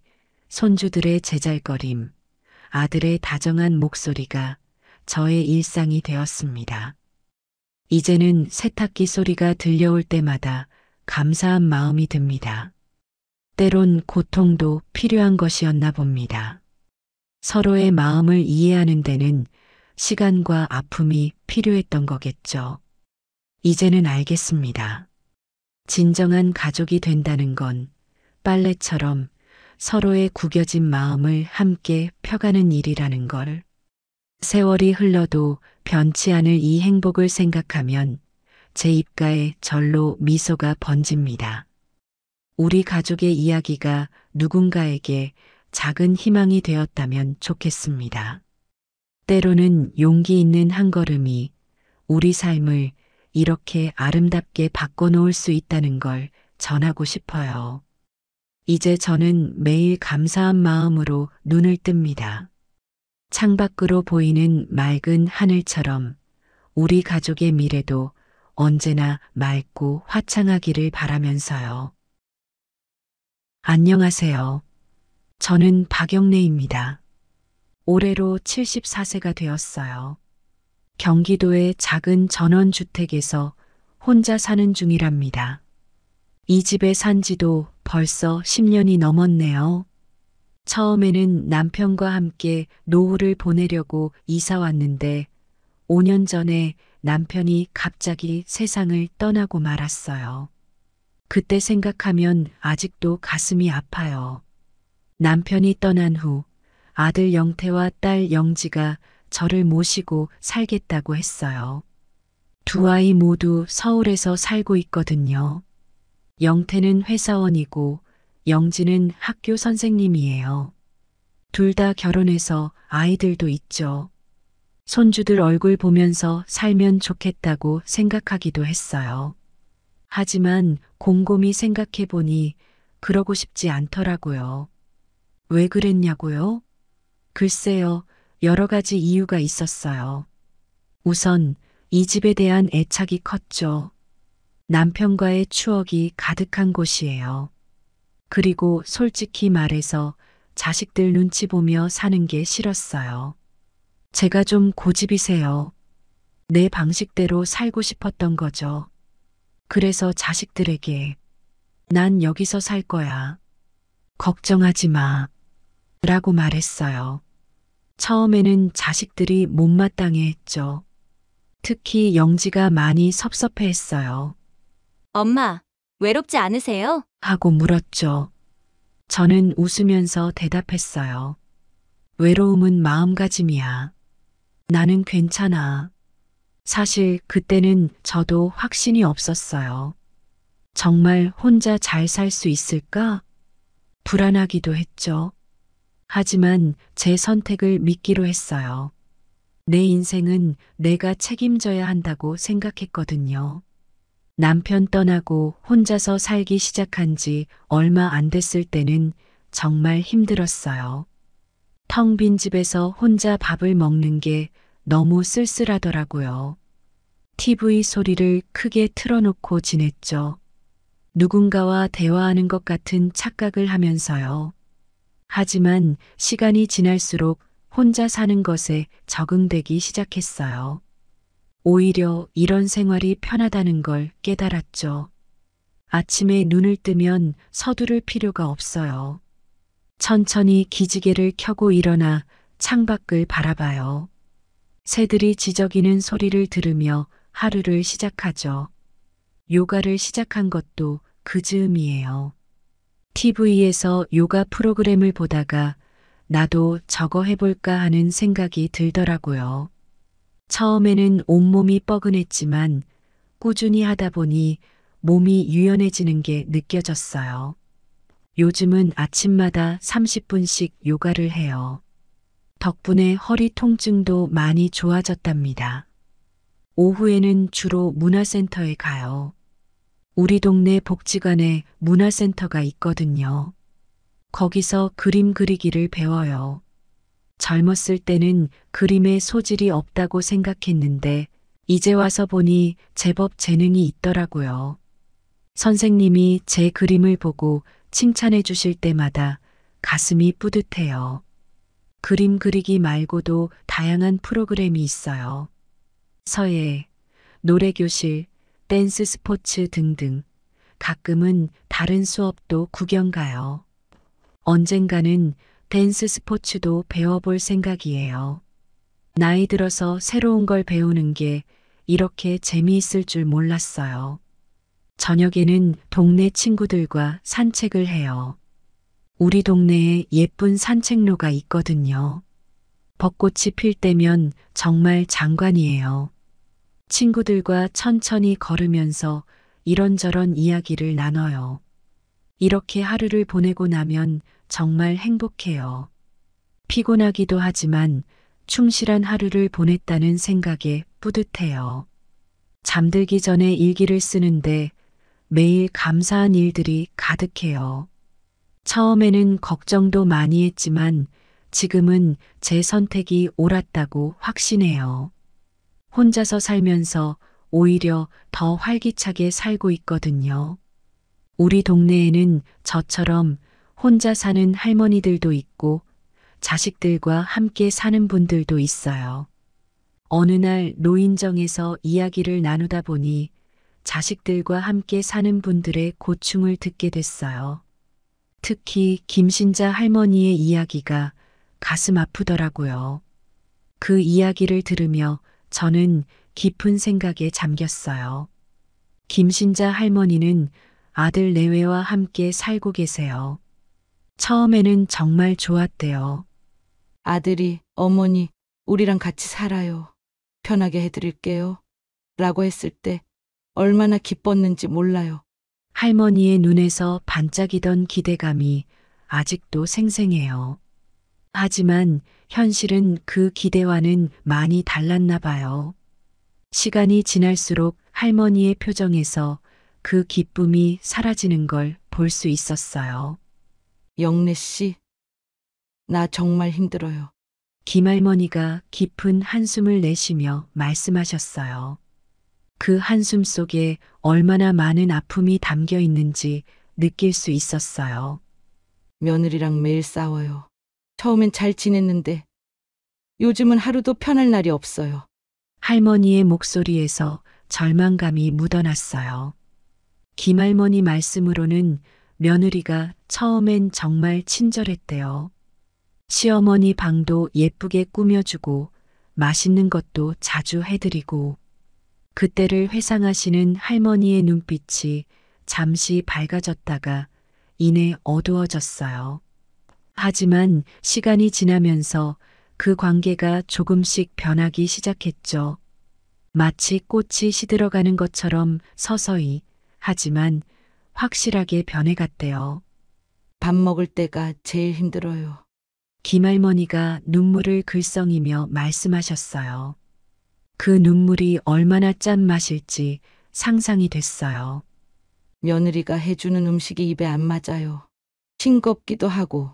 손주들의 제잘거림, 아들의 다정한 목소리가 저의 일상이 되었습니다. 이제는 세탁기 소리가 들려올 때마다 감사한 마음이 듭니다. 때론 고통도 필요한 것이었나 봅니다. 서로의 마음을 이해하는 데는 시간과 아픔이 필요했던 거겠죠. 이제는 알겠습니다. 진정한 가족이 된다는 건 빨래처럼 서로의 구겨진 마음을 함께 펴가는 일이라는 걸. 세월이 흘러도 변치 않을 이 행복을 생각하면 제 입가에 절로 미소가 번집니다. 우리 가족의 이야기가 누군가에게 작은 희망이 되었다면 좋겠습니다. 때로는 용기 있는 한 걸음이 우리 삶을 이렇게 아름답게 바꿔놓을 수 있다는 걸 전하고 싶어요. 이제 저는 매일 감사한 마음으로 눈을 뜹니다. 창밖으로 보이는 맑은 하늘처럼 우리 가족의 미래도 언제나 맑고 화창하기를 바라면서요. 안녕하세요. 저는 박영래입니다. 올해로 74세가 되었어요. 경기도의 작은 전원주택에서 혼자 사는 중이랍니다. 이 집에 산 지도 벌써 10년이 넘었네요. 처음에는 남편과 함께 노후를 보내려고 이사 왔는데 5년 전에 남편이 갑자기 세상을 떠나고 말았어요. 그때 생각하면 아직도 가슴이 아파요. 남편이 떠난 후 아들 영태와 딸 영지가 저를 모시고 살겠다고 했어요. 두 아이 모두 서울에서 살고 있거든요. 영태는 회사원이고 영지는 학교 선생님이에요. 둘 다 결혼해서 아이들도 있죠. 손주들 얼굴 보면서 살면 좋겠다고 생각하기도 했어요. 하지만 곰곰이 생각해보니 그러고 싶지 않더라고요. 왜 그랬냐고요? 글쎄요, 여러 가지 이유가 있었어요. 우선 이 집에 대한 애착이 컸죠. 남편과의 추억이 가득한 곳이에요. 그리고 솔직히 말해서 자식들 눈치 보며 사는 게 싫었어요. 제가 좀 고집이세요. 내 방식대로 살고 싶었던 거죠. 그래서 자식들에게 난 여기서 살 거야. 걱정하지 마. 라고 말했어요. 처음에는 자식들이 못마땅해 했죠. 특히 영지가 많이 섭섭해했어요. 엄마, 외롭지 않으세요? 하고 물었죠. 저는 웃으면서 대답했어요. 외로움은 마음가짐이야. 나는 괜찮아. 사실 그때는 저도 확신이 없었어요. 정말 혼자 잘 살 수 있을까? 불안하기도 했죠. 하지만 제 선택을 믿기로 했어요. 내 인생은 내가 책임져야 한다고 생각했거든요. 남편 떠나고 혼자서 살기 시작한 지 얼마 안 됐을 때는 정말 힘들었어요. 텅 빈 집에서 혼자 밥을 먹는 게 너무 쓸쓸하더라고요. TV 소리를 크게 틀어놓고 지냈죠. 누군가와 대화하는 것 같은 착각을 하면서요. 하지만 시간이 지날수록 혼자 사는 것에 적응되기 시작했어요. 오히려 이런 생활이 편하다는 걸 깨달았죠. 아침에 눈을 뜨면 서두를 필요가 없어요. 천천히 기지개를 켜고 일어나 창밖을 바라봐요. 새들이 지저귀는 소리를 들으며 하루를 시작하죠. 요가를 시작한 것도 그 즈음이에요. TV에서 요가 프로그램을 보다가 나도 저거 해볼까 하는 생각이 들더라고요. 처음에는 온몸이 뻐근했지만 꾸준히 하다 보니 몸이 유연해지는 게 느껴졌어요. 요즘은 아침마다 30분씩 요가를 해요. 덕분에 허리 통증도 많이 좋아졌답니다. 오후에는 주로 문화센터에 가요. 우리 동네 복지관에 문화센터가 있거든요. 거기서 그림 그리기를 배워요. 젊었을 때는 그림에 소질이 없다고 생각했는데 이제 와서 보니 제법 재능이 있더라고요. 선생님이 제 그림을 보고 칭찬해 주실 때마다 가슴이 뿌듯해요. 그림 그리기 말고도 다양한 프로그램이 있어요. 서예, 노래교실, 댄스 스포츠 등등. 가끔은 다른 수업도 구경 가요. 언젠가는 댄스 스포츠도 배워볼 생각이에요. 나이 들어서 새로운 걸 배우는 게 이렇게 재미있을 줄 몰랐어요. 저녁에는 동네 친구들과 산책을 해요. 우리 동네에 예쁜 산책로가 있거든요. 벚꽃이 필 때면 정말 장관이에요. 친구들과 천천히 걸으면서 이런저런 이야기를 나눠요. 이렇게 하루를 보내고 나면 정말 행복해요. 피곤하기도 하지만 충실한 하루를 보냈다는 생각에 뿌듯해요. 잠들기 전에 일기를 쓰는데 매일 감사한 일들이 가득해요. 처음에는 걱정도 많이 했지만 지금은 제 선택이 옳았다고 확신해요. 혼자서 살면서 오히려 더 활기차게 살고 있거든요. 우리 동네에는 저처럼 혼자 사는 할머니들도 있고 자식들과 함께 사는 분들도 있어요. 어느 날 노인정에서 이야기를 나누다 보니 자식들과 함께 사는 분들의 고충을 듣게 됐어요. 특히 김신자 할머니의 이야기가 가슴 아프더라고요. 그 이야기를 들으며 저는 깊은 생각에 잠겼어요. 김신자 할머니는 아들 내외와 함께 살고 계세요. 처음에는 정말 좋았대요. 아들이 어머니, 우리랑 같이 살아요. 편하게 해드릴게요. 라고 했을 때 얼마나 기뻤는지 몰라요. 할머니의 눈에서 반짝이던 기대감이 아직도 생생해요. 하지만 현실은 그 기대와는 많이 달랐나 봐요. 시간이 지날수록 할머니의 표정에서 그 기쁨이 사라지는 걸 볼 수 있었어요. 영래 씨, 나 정말 힘들어요. 김할머니가 깊은 한숨을 내쉬며 말씀하셨어요. 그 한숨 속에 얼마나 많은 아픔이 담겨 있는지 느낄 수 있었어요. 며느리랑 매일 싸워요. 처음엔 잘 지냈는데 요즘은 하루도 편할 날이 없어요. 할머니의 목소리에서 절망감이 묻어났어요. 김할머니 말씀으로는 며느리가 처음엔 정말 친절했대요. 시어머니 방도 예쁘게 꾸며주고 맛있는 것도 자주 해드리고 그때를 회상하시는 할머니의 눈빛이 잠시 밝아졌다가 이내 어두워졌어요. 하지만 시간이 지나면서 그 관계가 조금씩 변하기 시작했죠. 마치 꽃이 시들어가는 것처럼 서서히, 하지만 확실하게 변해갔대요. 밥 먹을 때가 제일 힘들어요. 김할머니가 눈물을 글썽이며 말씀하셨어요. 그 눈물이 얼마나 짠맛일지 상상이 됐어요. 며느리가 해주는 음식이 입에 안 맞아요. 싱겁기도 하고.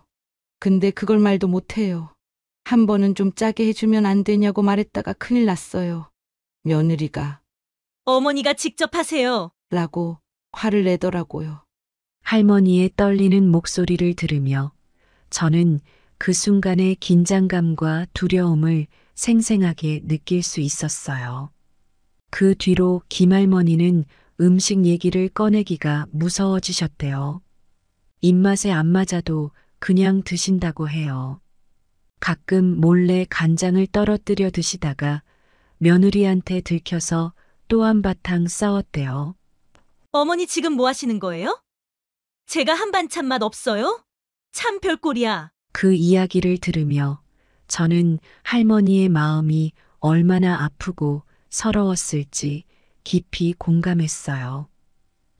근데 그걸 말도 못해요. 한 번은 좀 짜게 해주면 안 되냐고 말했다가 큰일 났어요. 며느리가 어머니가 직접 하세요. 라고 화를 내더라고요. 할머니의 떨리는 목소리를 들으며 저는 그 순간의 긴장감과 두려움을 생생하게 느낄 수 있었어요. 그 뒤로 김할머니는 음식 얘기를 꺼내기가 무서워지셨대요. 입맛에 안 맞아도 그냥 드신다고 해요. 가끔 몰래 간장을 떨어뜨려 드시다가 며느리한테 들켜서 또 한바탕 싸웠대요. 어머니 지금 뭐 하시는 거예요? 제가 한 반찬 맛 없어요? 참 별꼴이야. 그 이야기를 들으며 저는 할머니의 마음이 얼마나 아프고 서러웠을지 깊이 공감했어요.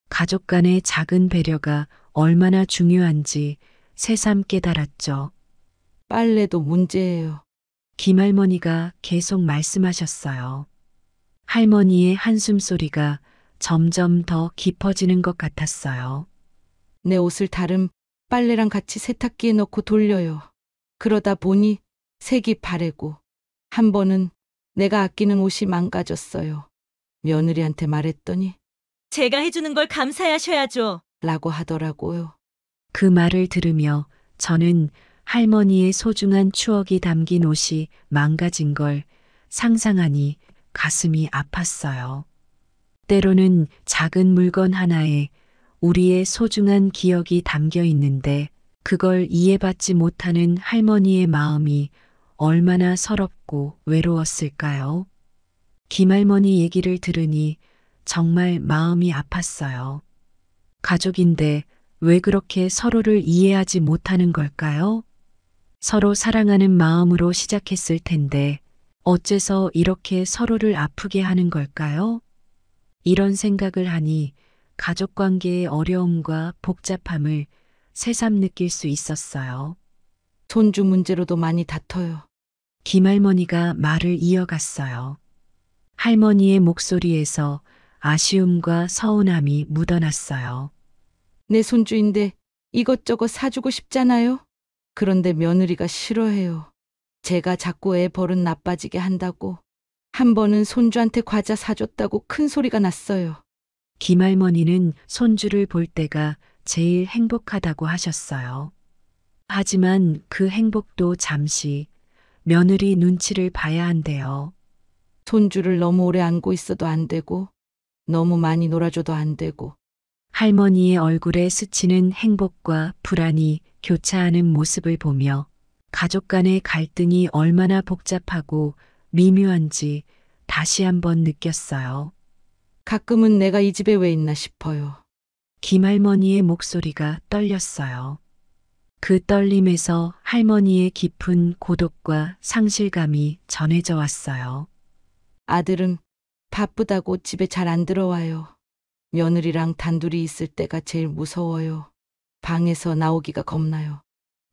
가족 간의 작은 배려가 얼마나 중요한지 새삼 깨달았죠. 빨래도 문제예요. 김할머니가 계속 말씀하셨어요. 할머니의 한숨 소리가 점점 더 깊어지는 것 같았어요. 내 옷을 다른 빨래랑 같이 세탁기에 넣고 돌려요. 그러다 보니 색이 바래고 한 번은 내가 아끼는 옷이 망가졌어요. 며느리한테 말했더니 제가 해주는 걸 감사하셔야죠. 라고 하더라고요. 그 말을 들으며 저는 할머니의 소중한 추억이 담긴 옷이 망가진 걸 상상하니 가슴이 아팠어요. 때로는 작은 물건 하나에 우리의 소중한 기억이 담겨 있는데 그걸 이해받지 못하는 할머니의 마음이 얼마나 서럽고 외로웠을까요? 김할머니 얘기를 들으니 정말 마음이 아팠어요. 가족인데 왜 그렇게 서로를 이해하지 못하는 걸까요? 서로 사랑하는 마음으로 시작했을 텐데 어째서 이렇게 서로를 아프게 하는 걸까요? 이런 생각을 하니 가족 관계의 어려움과 복잡함을 새삼 느낄 수 있었어요. 손주 문제로도 많이 다퉈요. 김할머니가 말을 이어갔어요. 할머니의 목소리에서 아쉬움과 서운함이 묻어났어요. 내 손주인데 이것저것 사주고 싶잖아요. 그런데 며느리가 싫어해요. 제가 자꾸 애 버릇 나빠지게 한다고. 한 번은 손주한테 과자 사줬다고 큰 소리가 났어요. 김할머니는 손주를 볼 때가 제일 행복하다고 하셨어요. 하지만 그 행복도 잠시 며느리 눈치를 봐야 한대요. 손주를 너무 오래 안고 있어도 안 되고 너무 많이 놀아줘도 안 되고. 할머니의 얼굴에 스치는 행복과 불안이 교차하는 모습을 보며 가족 간의 갈등이 얼마나 복잡하고 미묘한지 다시 한번 느꼈어요. 가끔은 내가 이 집에 왜 있나 싶어요. 김할머니의 목소리가 떨렸어요. 그 떨림에서 할머니의 깊은 고독과 상실감이 전해져 왔어요. 아들은 바쁘다고 집에 잘 안 들어와요. 며느리랑 단둘이 있을 때가 제일 무서워요. 방에서 나오기가 겁나요.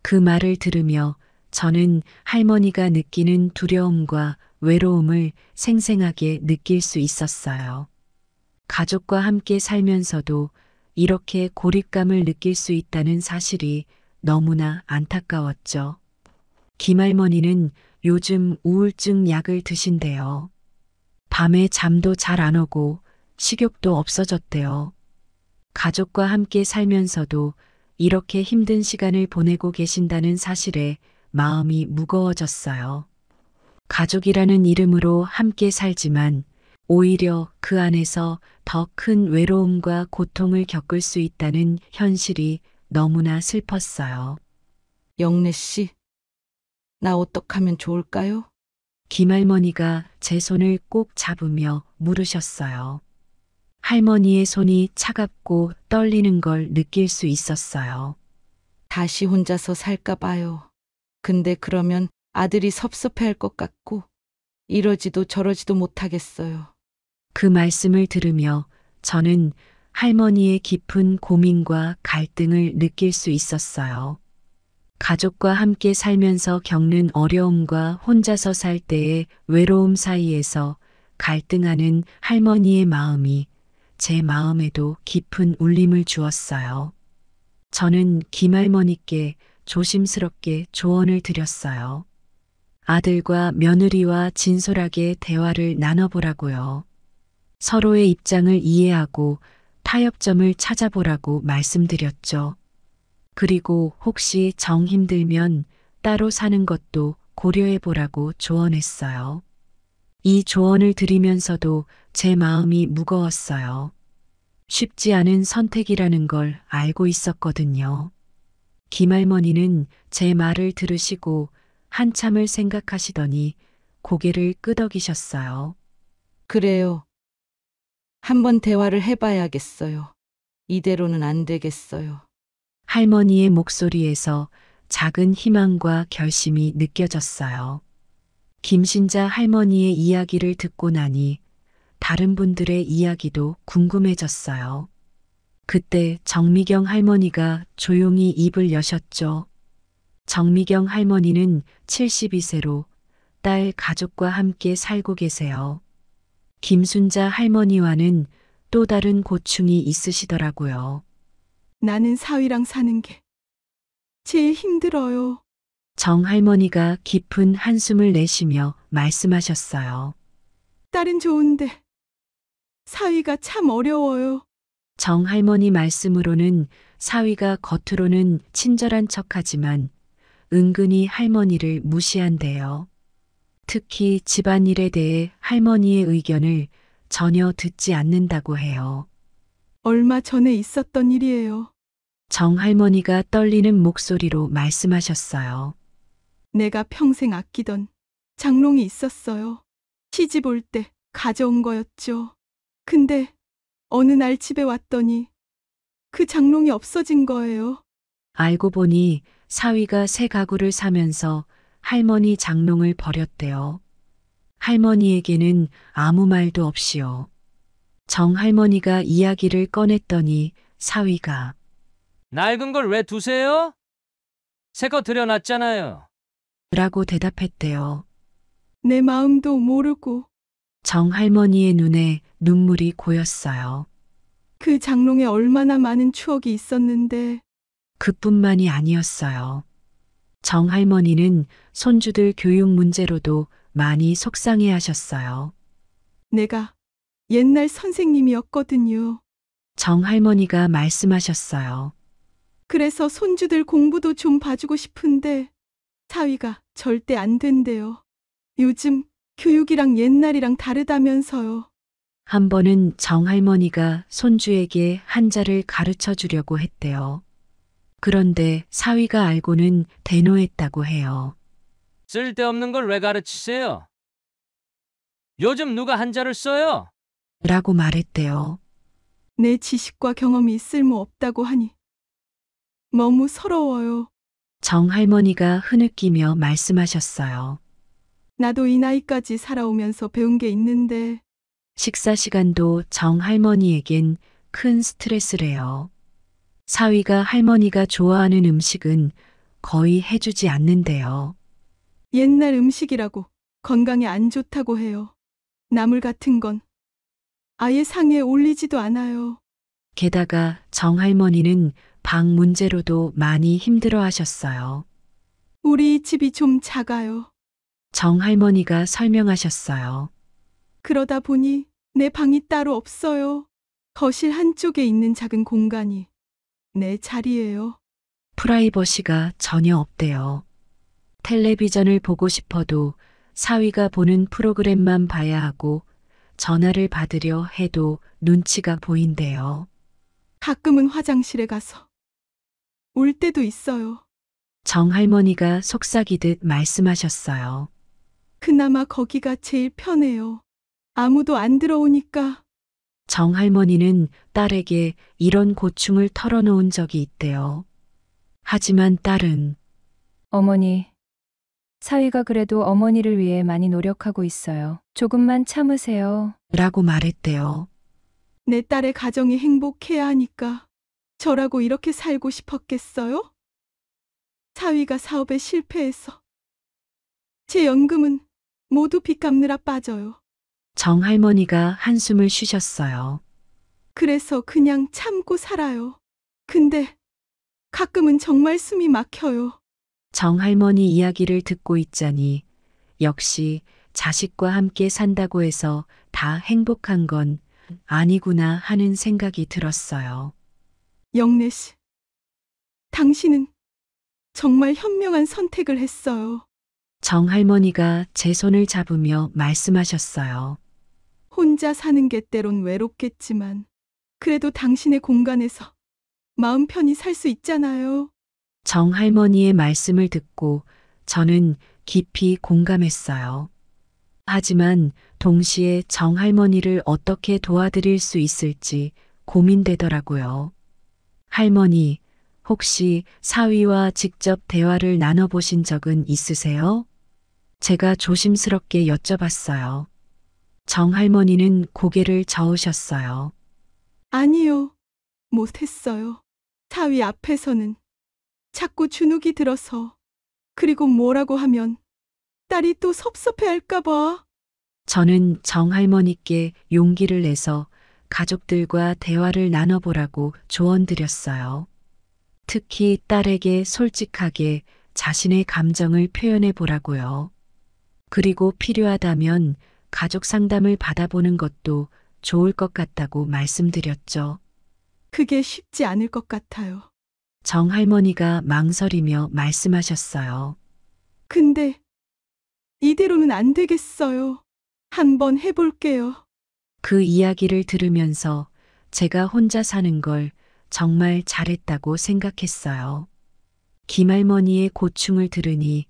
그 말을 들으며 저는 할머니가 느끼는 두려움과 외로움을 생생하게 느낄 수 있었어요. 가족과 함께 살면서도 이렇게 고립감을 느낄 수 있다는 사실이 너무나 안타까웠죠. 김할머니는 요즘 우울증 약을 드신대요. 밤에 잠도 잘 안 오고 식욕도 없어졌대요. 가족과 함께 살면서도 이렇게 힘든 시간을 보내고 계신다는 사실에 마음이 무거워졌어요. 가족이라는 이름으로 함께 살지만 오히려 그 안에서 더 큰 외로움과 고통을 겪을 수 있다는 현실이 너무나 슬펐어요. 영래 씨, 나 어떡하면 좋을까요? 김할머니가 제 손을 꼭 잡으며 물으셨어요. 할머니의 손이 차갑고 떨리는 걸 느낄 수 있었어요. 다시 혼자서 살까 봐요. 근데 그러면 아들이 섭섭해할 것 같고 이러지도 저러지도 못하겠어요. 그 말씀을 들으며 저는 할머니의 깊은 고민과 갈등을 느낄 수 있었어요. 가족과 함께 살면서 겪는 어려움과 혼자서 살 때의 외로움 사이에서 갈등하는 할머니의 마음이 제 마음에도 깊은 울림을 주었어요. 저는 김할머니께 조심스럽게 조언을 드렸어요. 아들과 며느리와 진솔하게 대화를 나눠보라고요. 서로의 입장을 이해하고 타협점을 찾아보라고 말씀드렸죠. 그리고 혹시 정 힘들면 따로 사는 것도 고려해보라고 조언했어요. 이 조언을 들으면서도 제 마음이 무거웠어요. 쉽지 않은 선택이라는 걸 알고 있었거든요. 김할머니는 제 말을 들으시고 한참을 생각하시더니 고개를 끄덕이셨어요. 그래요. 한번 대화를 해봐야겠어요. 이대로는 안 되겠어요. 할머니의 목소리에서 작은 희망과 결심이 느껴졌어요. 김신자 할머니의 이야기를 듣고 나니 다른 분들의 이야기도 궁금해졌어요. 그때 정미경 할머니가 조용히 입을 여셨죠. 정미경 할머니는 72세로 딸 가족과 함께 살고 계세요. 김순자 할머니와는 또 다른 고충이 있으시더라고요. 나는 사위랑 사는 게 제일 힘들어요. 정 할머니가 깊은 한숨을 내쉬며 말씀하셨어요. 딸은 좋은데 사위가 참 어려워요. 정 할머니 말씀으로는 사위가 겉으로는 친절한 척하지만 은근히 할머니를 무시한대요. 특히 집안일에 대해 할머니의 의견을 전혀 듣지 않는다고 해요. 얼마 전에 있었던 일이에요. 정 할머니가 떨리는 목소리로 말씀하셨어요. 내가 평생 아끼던 장롱이 있었어요. 시집 올 때 가져온 거였죠. 근데 어느 날 집에 왔더니 그 장롱이 없어진 거예요. 알고 보니 사위가 새 가구를 사면서 할머니 장롱을 버렸대요. 할머니에게는 아무 말도 없이요. 정 할머니가 이야기를 꺼냈더니 사위가 낡은 걸 왜 두세요? 새 거 들여놨잖아요. 라고 대답했대요. 내 마음도 모르고. 정 할머니의 눈에 눈물이 고였어요. 그 장롱에 얼마나 많은 추억이 있었는데. 그뿐만이 아니었어요. 정 할머니는 손주들 교육 문제로도 많이 속상해 하셨어요. 내가 옛날 선생님이었거든요. 정 할머니가 말씀하셨어요. 그래서 손주들 공부도 좀 봐주고 싶은데 사위가 절대 안 된대요. 요즘 교육이랑 옛날이랑 다르다면서요. 한 번은 정 할머니가 손주에게 한자를 가르쳐 주려고 했대요. 그런데 사위가 알고는 대노했다고 해요. 쓸데없는 걸 왜 가르치세요? 요즘 누가 한자를 써요? 라고 말했대요. 내 지식과 경험이 쓸모없다고 하니 너무 서러워요. 정 할머니가 흐느끼며 말씀하셨어요. 나도 이 나이까지 살아오면서 배운 게 있는데. 식사 시간도 정 할머니에겐 큰 스트레스래요. 사위가 할머니가 좋아하는 음식은 거의 해주지 않는데요. 옛날 음식이라고 건강에 안 좋다고 해요. 나물 같은 건 아예 상에 올리지도 않아요. 게다가 정 할머니는 방 문제로도 많이 힘들어 하셨어요. 우리 집이 좀 작아요. 정 할머니가 설명하셨어요. 그러다 보니 내 방이 따로 없어요. 거실 한쪽에 있는 작은 공간이 내 자리예요. 프라이버시가 전혀 없대요. 텔레비전을 보고 싶어도 사위가 보는 프로그램만 봐야 하고 전화를 받으려 해도 눈치가 보인대요. 가끔은 화장실에 가서 울 때도 있어요. 정 할머니가 속삭이듯 말씀하셨어요. 그나마 거기가 제일 편해요. 아무도 안 들어오니까. 정 할머니는 딸에게 이런 고충을 털어놓은 적이 있대요. 하지만 딸은 어머니, 사위가 그래도 어머니를 위해 많이 노력하고 있어요. 조금만 참으세요. 라고 말했대요. 내 딸의 가정이 행복해야 하니까 저라고 이렇게 살고 싶었겠어요? 사위가 사업에 실패해서 제 연금은 모두 빚 갚느라 빠져요. 정할머니가 한숨을 쉬셨어요. 그래서 그냥 참고 살아요. 근데 가끔은 정말 숨이 막혀요. 정할머니 이야기를 듣고 있자니 역시 자식과 함께 산다고 해서 다 행복한 건 아니구나 하는 생각이 들었어요. 영래 씨, 당신은 정말 현명한 선택을 했어요. 정할머니가 제 손을 잡으며 말씀하셨어요. 혼자 사는 게 때론 외롭겠지만 그래도 당신의 공간에서 마음 편히 살 수 있잖아요. 정할머니의 말씀을 듣고 저는 깊이 공감했어요. 하지만 동시에 정할머니를 어떻게 도와드릴 수 있을지 고민되더라고요. 할머니, 혹시 사위와 직접 대화를 나눠보신 적은 있으세요? 제가 조심스럽게 여쭤봤어요. 정할머니는 고개를 저으셨어요. 아니요, 못했어요. 사위 앞에서는 자꾸 주눅이 들어서, 그리고 뭐라고 하면 딸이 또 섭섭해할까봐. 저는 정할머니께 용기를 내서 가족들과 대화를 나눠보라고 조언드렸어요. 특히 딸에게 솔직하게 자신의 감정을 표현해 보라고요. 그리고 필요하다면 가족 상담을 받아보는 것도 좋을 것 같다고 말씀드렸죠. 그게 쉽지 않을 것 같아요. 정할머니가 망설이며 말씀하셨어요. 근데 이대로는 안 되겠어요. 한번 해볼게요. 그 이야기를 들으면서 제가 혼자 사는 걸 정말 잘했다고 생각했어요. 김할머니의 고충을 들으니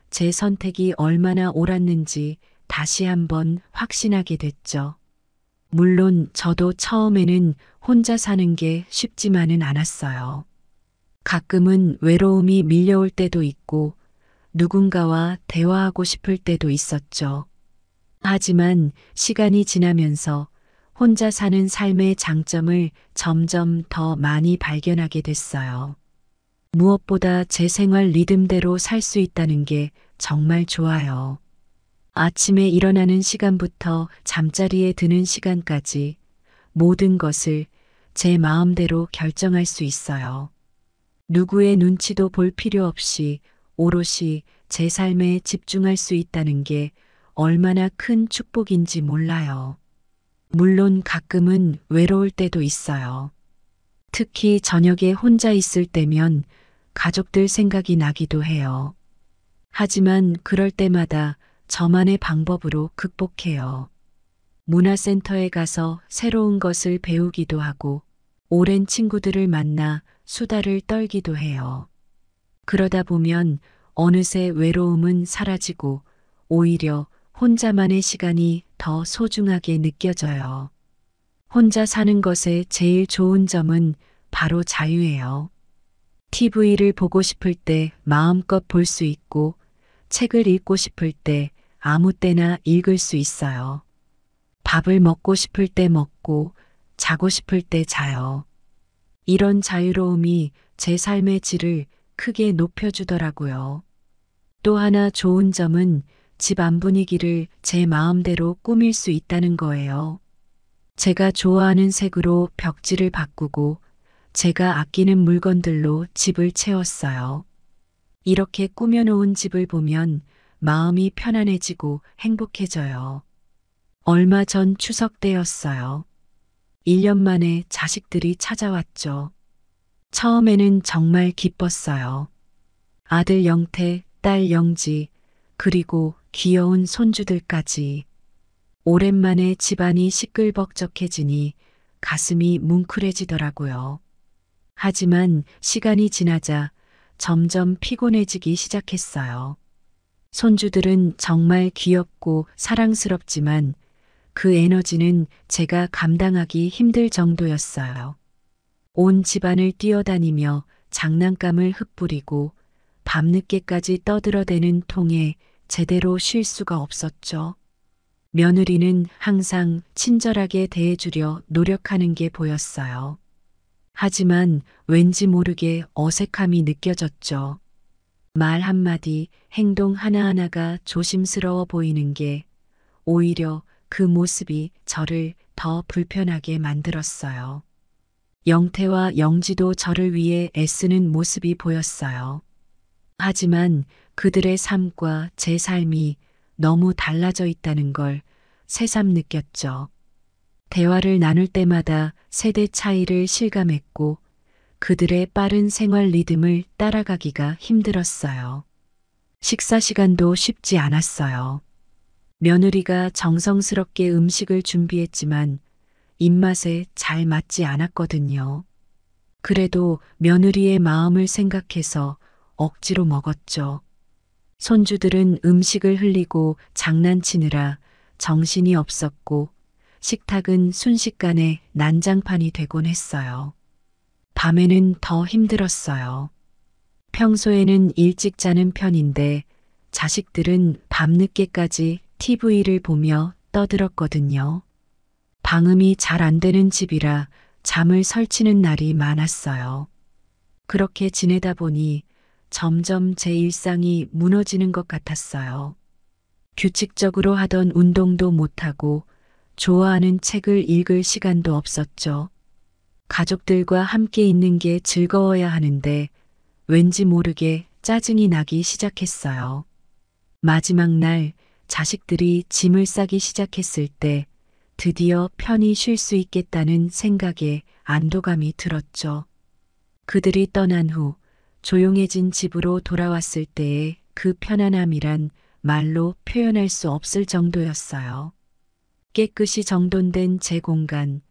제 선택이 얼마나 옳았는지 다시 한번 확신하게 됐죠. 물론 저도 처음에는 혼자 사는 게 쉽지만은 않았어요. 가끔은 외로움이 밀려올 때도 있고 누군가와 대화하고 싶을 때도 있었죠. 하지만 시간이 지나면서 혼자 사는 삶의 장점을 점점 더 많이 발견하게 됐어요. 무엇보다 제 생활 리듬대로 살 수 있다는 게 정말 좋아요. 아침에 일어나는 시간부터 잠자리에 드는 시간까지 모든 것을 제 마음대로 결정할 수 있어요. 누구의 눈치도 볼 필요 없이 오롯이 제 삶에 집중할 수 있다는 게 얼마나 큰 축복인지 몰라요. 물론 가끔은 외로울 때도 있어요. 특히 저녁에 혼자 있을 때면 가족들 생각이 나기도 해요. 하지만 그럴 때마다 저만의 방법으로 극복해요. 문화센터에 가서 새로운 것을 배우기도 하고 오랜 친구들을 만나 수다를 떨기도 해요. 그러다 보면 어느새 외로움은 사라지고 오히려 혼자만의 시간이 더 소중하게 느껴져요. 혼자 사는 것의 제일 좋은 점은 바로 자유예요. TV를 보고 싶을 때 마음껏 볼 수 있고 책을 읽고 싶을 때 아무 때나 읽을 수 있어요. 밥을 먹고 싶을 때 먹고 자고 싶을 때 자요. 이런 자유로움이 제 삶의 질을 크게 높여주더라고요. 또 하나 좋은 점은 집 안 분위기를 제 마음대로 꾸밀 수 있다는 거예요. 제가 좋아하는 색으로 벽지를 바꾸고 제가 아끼는 물건들로 집을 채웠어요. 이렇게 꾸며놓은 집을 보면 마음이 편안해지고 행복해져요. 얼마 전 추석 때였어요. 1년 만에 자식들이 찾아왔죠. 처음에는 정말 기뻤어요. 아들 영태, 딸 영지, 그리고 귀여운 손주들까지. 오랜만에 집안이 시끌벅적해지니 가슴이 뭉클해지더라고요. 하지만 시간이 지나자 점점 피곤해지기 시작했어요. 손주들은 정말 귀엽고 사랑스럽지만 그 에너지는 제가 감당하기 힘들 정도였어요. 온 집안을 뛰어다니며 장난감을 흩뿌리고 밤늦게까지 떠들어대는 통에 제대로 쉴 수가 없었죠. 며느리는 항상 친절하게 대해주려 노력하는 게 보였어요. 하지만 왠지 모르게 어색함이 느껴졌죠. 말 한마디, 행동 하나하나가 조심스러워 보이는 게 오히려 그 모습이 저를 더 불편하게 만들었어요. 영태와 영지도 저를 위해 애쓰는 모습이 보였어요. 하지만 그들의 삶과 제 삶이 너무 달라져 있다는 걸 새삼 느꼈죠. 대화를 나눌 때마다 세대 차이를 실감했고 그들의 빠른 생활 리듬을 따라가기가 힘들었어요. 식사 시간도 쉽지 않았어요. 며느리가 정성스럽게 음식을 준비했지만 입맛에 잘 맞지 않았거든요. 그래도 며느리의 마음을 생각해서 억지로 먹었죠. 손주들은 음식을 흘리고 장난치느라 정신이 없었고 식탁은 순식간에 난장판이 되곤 했어요. 밤에는 더 힘들었어요. 평소에는 일찍 자는 편인데 자식들은 밤늦게까지 TV를 보며 떠들었거든요. 방음이 잘 안 되는 집이라 잠을 설치는 날이 많았어요. 그렇게 지내다 보니 점점 제 일상이 무너지는 것 같았어요. 규칙적으로 하던 운동도 못하고 좋아하는 책을 읽을 시간도 없었죠. 가족들과 함께 있는 게 즐거워야 하는데 왠지 모르게 짜증이 나기 시작했어요. 마지막 날 자식들이 짐을 싸기 시작했을 때 드디어 편히 쉴 수 있겠다는 생각에 안도감이 들었죠. 그들이 떠난 후 조용해진 집으로 돌아왔을 때의 그 편안함이란 말로 표현할 수 없을 정도였어요. 깨끗이 정돈된 제 공간,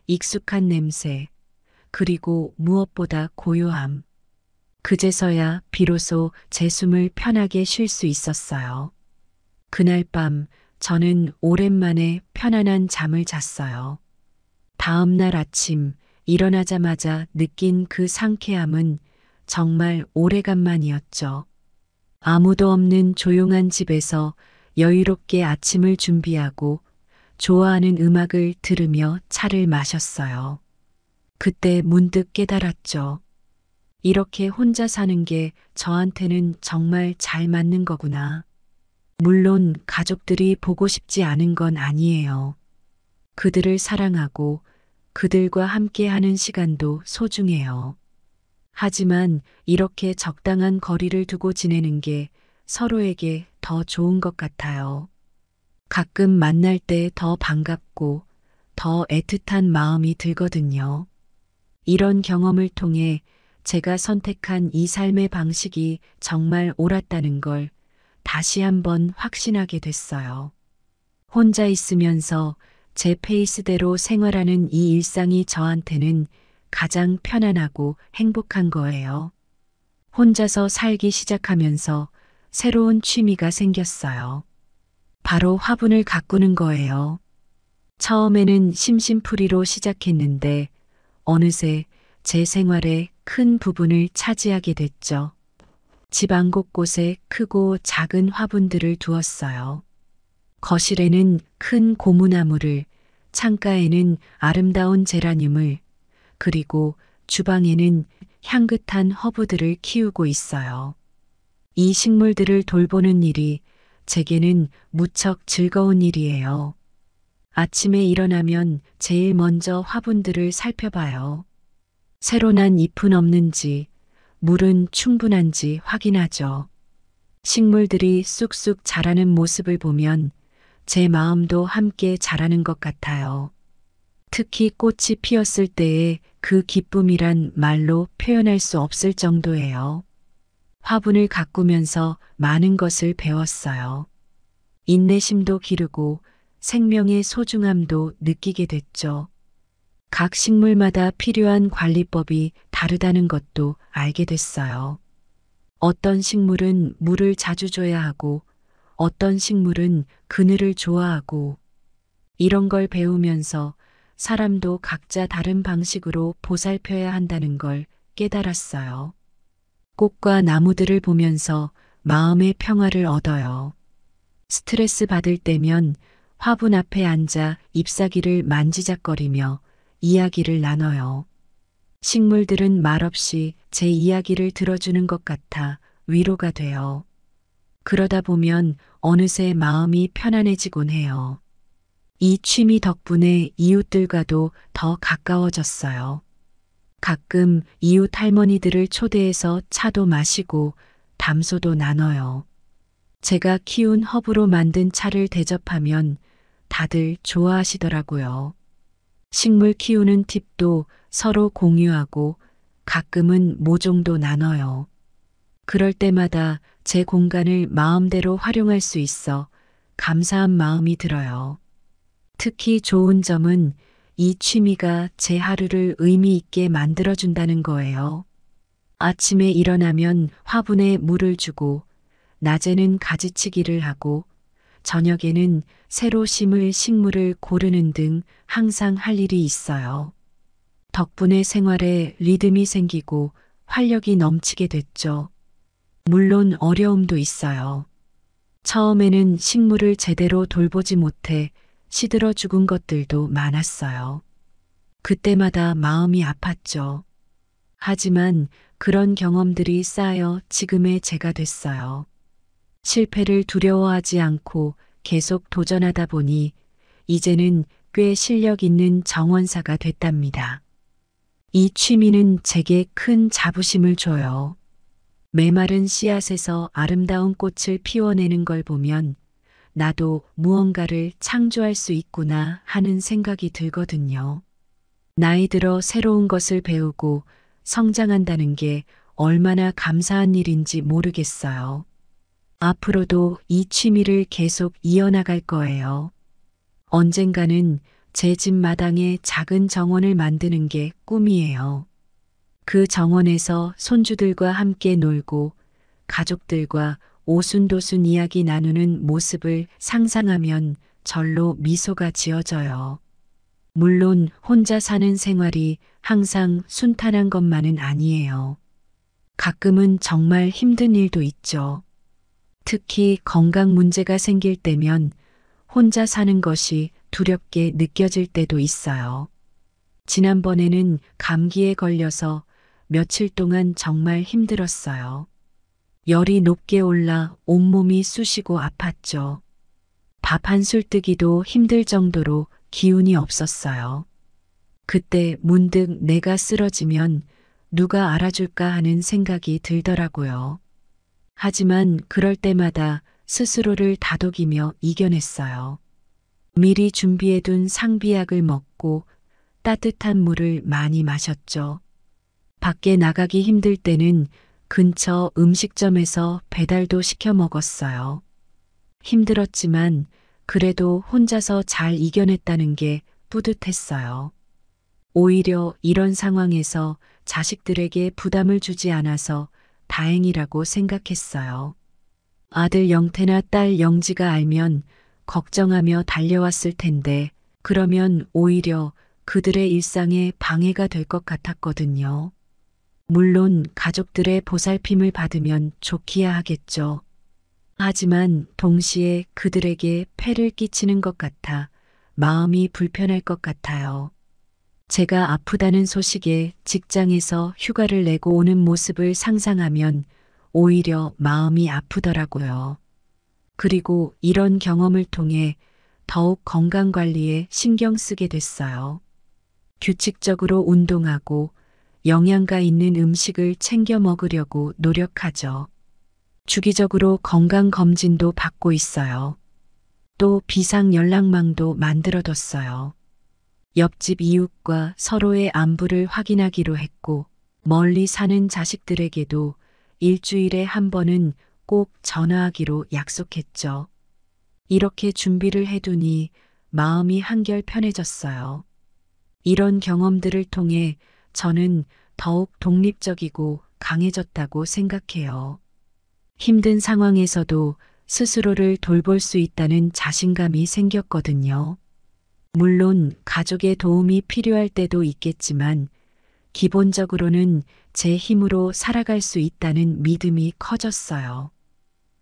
익숙한 냄새, 그리고 무엇보다 고요함. 그제서야 비로소 제 숨을 편하게 쉴 수 있었어요. 그날 밤 저는 오랜만에 편안한 잠을 잤어요. 다음 날 아침 일어나자마자 느낀 그 상쾌함은 정말 오래간만이었죠. 아무도 없는 조용한 집에서 여유롭게 아침을 준비하고 좋아하는 음악을 들으며 차를 마셨어요. 그때 문득 깨달았죠. 이렇게 혼자 사는 게 저한테는 정말 잘 맞는 거구나. 물론 가족들이 보고 싶지 않은 건 아니에요. 그들을 사랑하고 그들과 함께하는 시간도 소중해요. 하지만 이렇게 적당한 거리를 두고 지내는 게 서로에게 더 좋은 것 같아요. 가끔 만날 때 더 반갑고 더 애틋한 마음이 들거든요. 이런 경험을 통해 제가 선택한 이 삶의 방식이 정말 옳았다는 걸 다시 한번 확신하게 됐어요. 혼자 있으면서 제 페이스대로 생활하는 이 일상이 저한테는 가장 편안하고 행복한 거예요. 혼자서 살기 시작하면서 새로운 취미가 생겼어요. 바로 화분을 가꾸는 거예요. 처음에는 심심풀이로 시작했는데 어느새 제 생활의 큰 부분을 차지하게 됐죠. 집 안 곳곳에 크고 작은 화분들을 두었어요. 거실에는 큰 고무나무를, 창가에는 아름다운 제라늄을, 그리고 주방에는 향긋한 허브들을 키우고 있어요. 이 식물들을 돌보는 일이 제게는 무척 즐거운 일이에요. 아침에 일어나면 제일 먼저 화분들을 살펴봐요. 새로 난 잎은 없는지, 물은 충분한지 확인하죠. 식물들이 쑥쑥 자라는 모습을 보면 제 마음도 함께 자라는 것 같아요. 특히 꽃이 피었을 때의 그 기쁨이란 말로 표현할 수 없을 정도예요. 화분을 가꾸면서 많은 것을 배웠어요. 인내심도 기르고 생명의 소중함도 느끼게 됐죠. 각 식물마다 필요한 관리법이 다르다는 것도 알게 됐어요. 어떤 식물은 물을 자주 줘야 하고 어떤 식물은 그늘을 좋아하고 이런 걸 배우면서 사람도 각자 다른 방식으로 보살펴야 한다는 걸 깨달았어요. 꽃과 나무들을 보면서 마음의 평화를 얻어요. 스트레스 받을 때면 화분 앞에 앉아 잎사귀를 만지작거리며 이야기를 나눠요. 식물들은 말없이 제 이야기를 들어주는 것 같아 위로가 돼요. 그러다 보면 어느새 마음이 편안해지곤 해요. 이 취미 덕분에 이웃들과도 더 가까워졌어요. 가끔 이웃 할머니들을 초대해서 차도 마시고 담소도 나눠요. 제가 키운 허브로 만든 차를 대접하면 다들 좋아하시더라고요. 식물 키우는 팁도 서로 공유하고 가끔은 모종도 나눠요. 그럴 때마다 제 공간을 마음대로 활용할 수 있어 감사한 마음이 들어요. 특히 좋은 점은 이 취미가 제 하루를 의미 있게 만들어준다는 거예요. 아침에 일어나면 화분에 물을 주고, 낮에는 가지치기를 하고, 저녁에는 새로 심을 식물을 고르는 등 항상 할 일이 있어요. 덕분에 생활에 리듬이 생기고 활력이 넘치게 됐죠. 물론 어려움도 있어요. 처음에는 식물을 제대로 돌보지 못해 시들어 죽은 것들도 많았어요. 그때마다 마음이 아팠죠. 하지만 그런 경험들이 쌓여 지금의 제가 됐어요. 실패를 두려워하지 않고 계속 도전하다 보니 이제는 꽤 실력 있는 정원사가 됐답니다. 이 취미는 제게 큰 자부심을 줘요. 메마른 씨앗에서 아름다운 꽃을 피워내는 걸 보면 나도 무언가를 창조할 수 있구나 하는 생각이 들거든요. 나이 들어 새로운 것을 배우고 성장한다는 게 얼마나 감사한 일인지 모르겠어요. 앞으로도 이 취미를 계속 이어나갈 거예요. 언젠가는 제 집 마당에 작은 정원을 만드는 게 꿈이에요. 그 정원에서 손주들과 함께 놀고 가족들과 오순도순 이야기 나누는 모습을 상상하면 절로 미소가 지어져요. 물론 혼자 사는 생활이 항상 순탄한 것만은 아니에요. 가끔은 정말 힘든 일도 있죠. 특히 건강 문제가 생길 때면 혼자 사는 것이 두렵게 느껴질 때도 있어요. 지난번에는 감기에 걸려서 며칠 동안 정말 힘들었어요. 열이 높게 올라 온몸이 쑤시고 아팠죠. 밥 한 술 뜨기도 힘들 정도로 기운이 없었어요. 그때 문득 내가 쓰러지면 누가 알아줄까 하는 생각이 들더라고요. 하지만 그럴 때마다 스스로를 다독이며 이겨냈어요. 미리 준비해둔 상비약을 먹고 따뜻한 물을 많이 마셨죠. 밖에 나가기 힘들 때는 근처 음식점에서 배달도 시켜 먹었어요. 힘들었지만 그래도 혼자서 잘 이겨냈다는 게 뿌듯했어요. 오히려 이런 상황에서 자식들에게 부담을 주지 않아서 다행이라고 생각했어요. 아들 영태나 딸 영지가 알면 걱정하며 달려왔을 텐데 그러면 오히려 그들의 일상에 방해가 될 것 같았거든요. 물론 가족들의 보살핌을 받으면 좋기야 하겠죠. 하지만 동시에 그들에게 폐를 끼치는 것 같아 마음이 불편할 것 같아요. 제가 아프다는 소식에 직장에서 휴가를 내고 오는 모습을 상상하면 오히려 마음이 아프더라고요. 그리고 이런 경험을 통해 더욱 건강관리에 신경 쓰게 됐어요. 규칙적으로 운동하고 영양가 있는 음식을 챙겨 먹으려고 노력하죠. 주기적으로 건강검진도 받고 있어요. 또 비상연락망도 만들어뒀어요. 옆집 이웃과 서로의 안부를 확인하기로 했고 멀리 사는 자식들에게도 일주일에 한 번은 꼭 전화하기로 약속했죠. 이렇게 준비를 해두니 마음이 한결 편해졌어요. 이런 경험들을 통해 저는 더욱 독립적이고 강해졌다고 생각해요. 힘든 상황에서도 스스로를 돌볼 수 있다는 자신감이 생겼거든요. 물론 가족의 도움이 필요할 때도 있겠지만 기본적으로는 제 힘으로 살아갈 수 있다는 믿음이 커졌어요.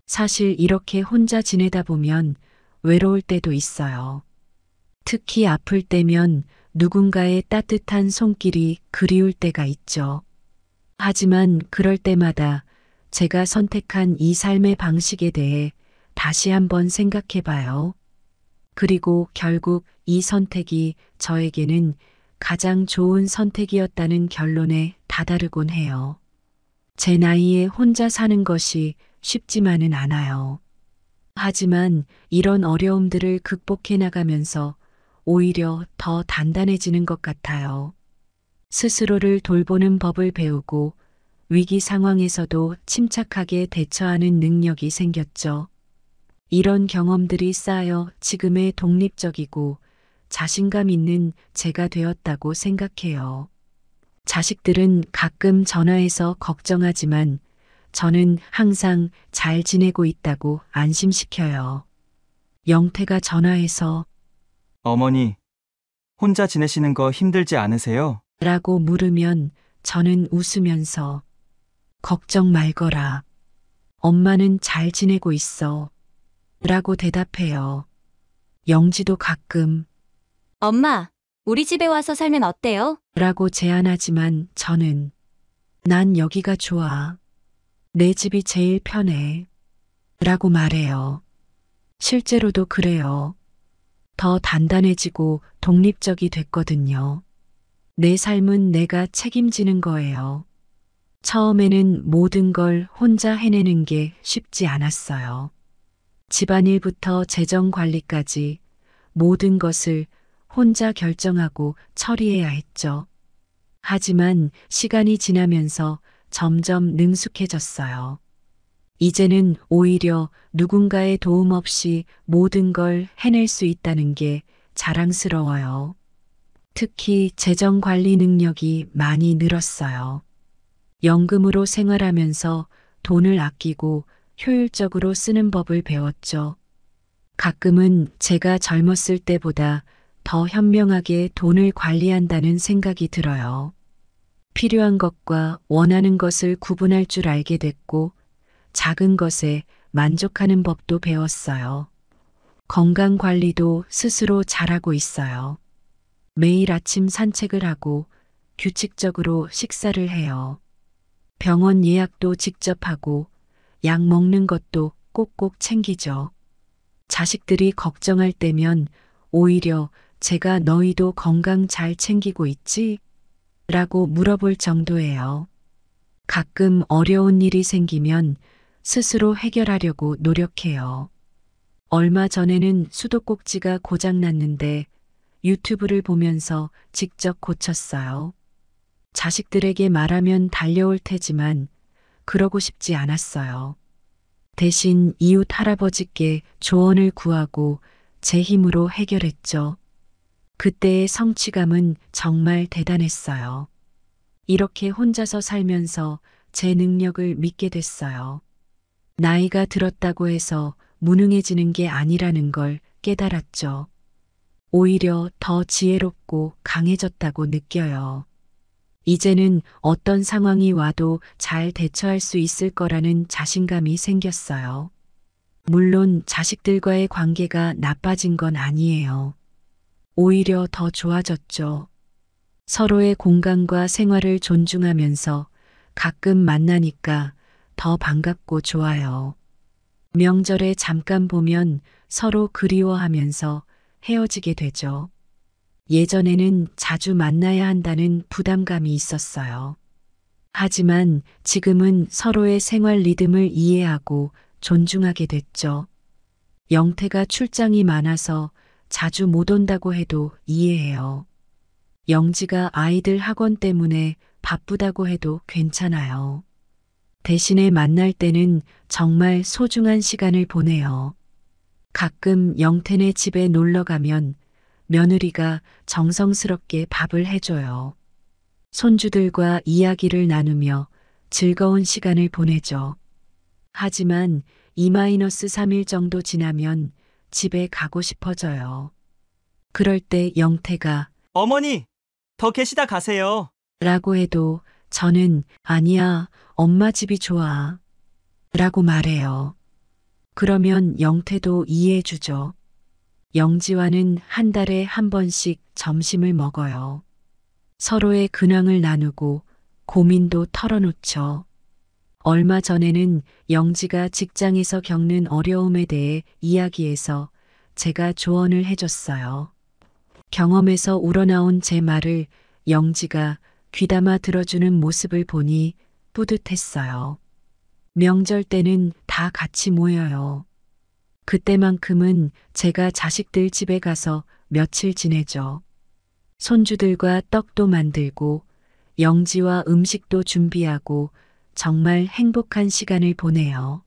사실 이렇게 혼자 지내다 보면 외로울 때도 있어요. 특히 아플 때면 누군가의 따뜻한 손길이 그리울 때가 있죠. 하지만 그럴 때마다 제가 선택한 이 삶의 방식에 대해 다시 한번 생각해 봐요. 그리고 결국 이 선택이 저에게는 가장 좋은 선택이었다는 결론에 다다르곤 해요. 제 나이에 혼자 사는 것이 쉽지만은 않아요. 하지만 이런 어려움들을 극복해 나가면서 오히려 더 단단해지는 것 같아요. 스스로를 돌보는 법을 배우고 위기 상황에서도 침착하게 대처하는 능력이 생겼죠. 이런 경험들이 쌓여 지금의 독립적이고 자신감 있는 제가 되었다고 생각해요. 자식들은 가끔 전화해서 걱정하지만 저는 항상 잘 지내고 있다고 안심시켜요. 영태가 전화해서 어머니, 혼자 지내시는 거 힘들지 않으세요? 라고 물으면 저는 웃으면서 걱정 말거라. 엄마는 잘 지내고 있어. 라고 대답해요. 영지도 가끔 엄마, 우리 집에 와서 살면 어때요? 라고 제안하지만 저는 난 여기가 좋아. 내 집이 제일 편해. 라고 말해요. 실제로도 그래요. 더 단단해지고 독립적이 됐거든요. 내 삶은 내가 책임지는 거예요. 처음에는 모든 걸 혼자 해내는 게 쉽지 않았어요. 집안일부터 재정 관리까지 모든 것을 혼자 결정하고 처리해야 했죠. 하지만 시간이 지나면서 점점 능숙해졌어요. 이제는 오히려 누군가의 도움 없이 모든 걸 해낼 수 있다는 게 자랑스러워요. 특히 재정 관리 능력이 많이 늘었어요. 연금으로 생활하면서 돈을 아끼고 효율적으로 쓰는 법을 배웠죠. 가끔은 제가 젊었을 때보다 더 현명하게 돈을 관리한다는 생각이 들어요. 필요한 것과 원하는 것을 구분할 줄 알게 됐고, 작은 것에 만족하는 법도 배웠어요. 건강 관리도 스스로 잘하고 있어요. 매일 아침 산책을 하고 규칙적으로 식사를 해요. 병원 예약도 직접 하고 약 먹는 것도 꼭꼭 챙기죠. 자식들이 걱정할 때면 오히려 제가 너희도 건강 잘 챙기고 있지? 라고 물어볼 정도예요. 가끔 어려운 일이 생기면 스스로 해결하려고 노력해요. 얼마 전에는 수도꼭지가 고장났는데 유튜브를 보면서 직접 고쳤어요. 자식들에게 말하면 달려올 테지만 그러고 싶지 않았어요. 대신 이웃 할아버지께 조언을 구하고 제 힘으로 해결했죠. 그때의 성취감은 정말 대단했어요. 이렇게 혼자서 살면서 제 능력을 믿게 됐어요. 나이가 들었다고 해서 무능해지는 게 아니라는 걸 깨달았죠. 오히려 더 지혜롭고 강해졌다고 느껴요. 이제는 어떤 상황이 와도 잘 대처할 수 있을 거라는 자신감이 생겼어요. 물론 자식들과의 관계가 나빠진 건 아니에요. 오히려 더 좋아졌죠. 서로의 공간과 생활을 존중하면서 가끔 만나니까 더 반갑고 좋아요. 명절에 잠깐 보면 서로 그리워하면서 헤어지게 되죠. 예전에는 자주 만나야 한다는 부담감이 있었어요. 하지만 지금은 서로의 생활 리듬을 이해하고 존중하게 됐죠. 영태가 출장이 많아서 자주 못 온다고 해도 이해해요. 영지가 아이들 학원 때문에 바쁘다고 해도 괜찮아요. 대신에 만날 때는 정말 소중한 시간을 보내요. 가끔 영태네 집에 놀러 가면 며느리가 정성스럽게 밥을 해줘요. 손주들과 이야기를 나누며 즐거운 시간을 보내죠. 하지만 2-3일 정도 지나면 집에 가고 싶어져요. 그럴 때 영태가 어머니, 더 계시다 가세요. 라고 해도 저는 아니야, 엄마 집이 좋아. 라고 말해요. 그러면 영태도 이해해주죠. 영지와는 한 달에 한 번씩 점심을 먹어요. 서로의 근황을 나누고 고민도 털어놓죠. 얼마 전에는 영지가 직장에서 겪는 어려움에 대해 이야기해서 제가 조언을 해줬어요. 경험에서 우러나온 제 말을 영지가 귀담아 들어주는 모습을 보니 뿌듯했어요. 명절 때는 다 같이 모여요. 그때만큼은 제가 자식들 집에 가서 며칠 지내죠. 손주들과 떡도 만들고 영지와 음식도 준비하고 정말 행복한 시간을 보내요.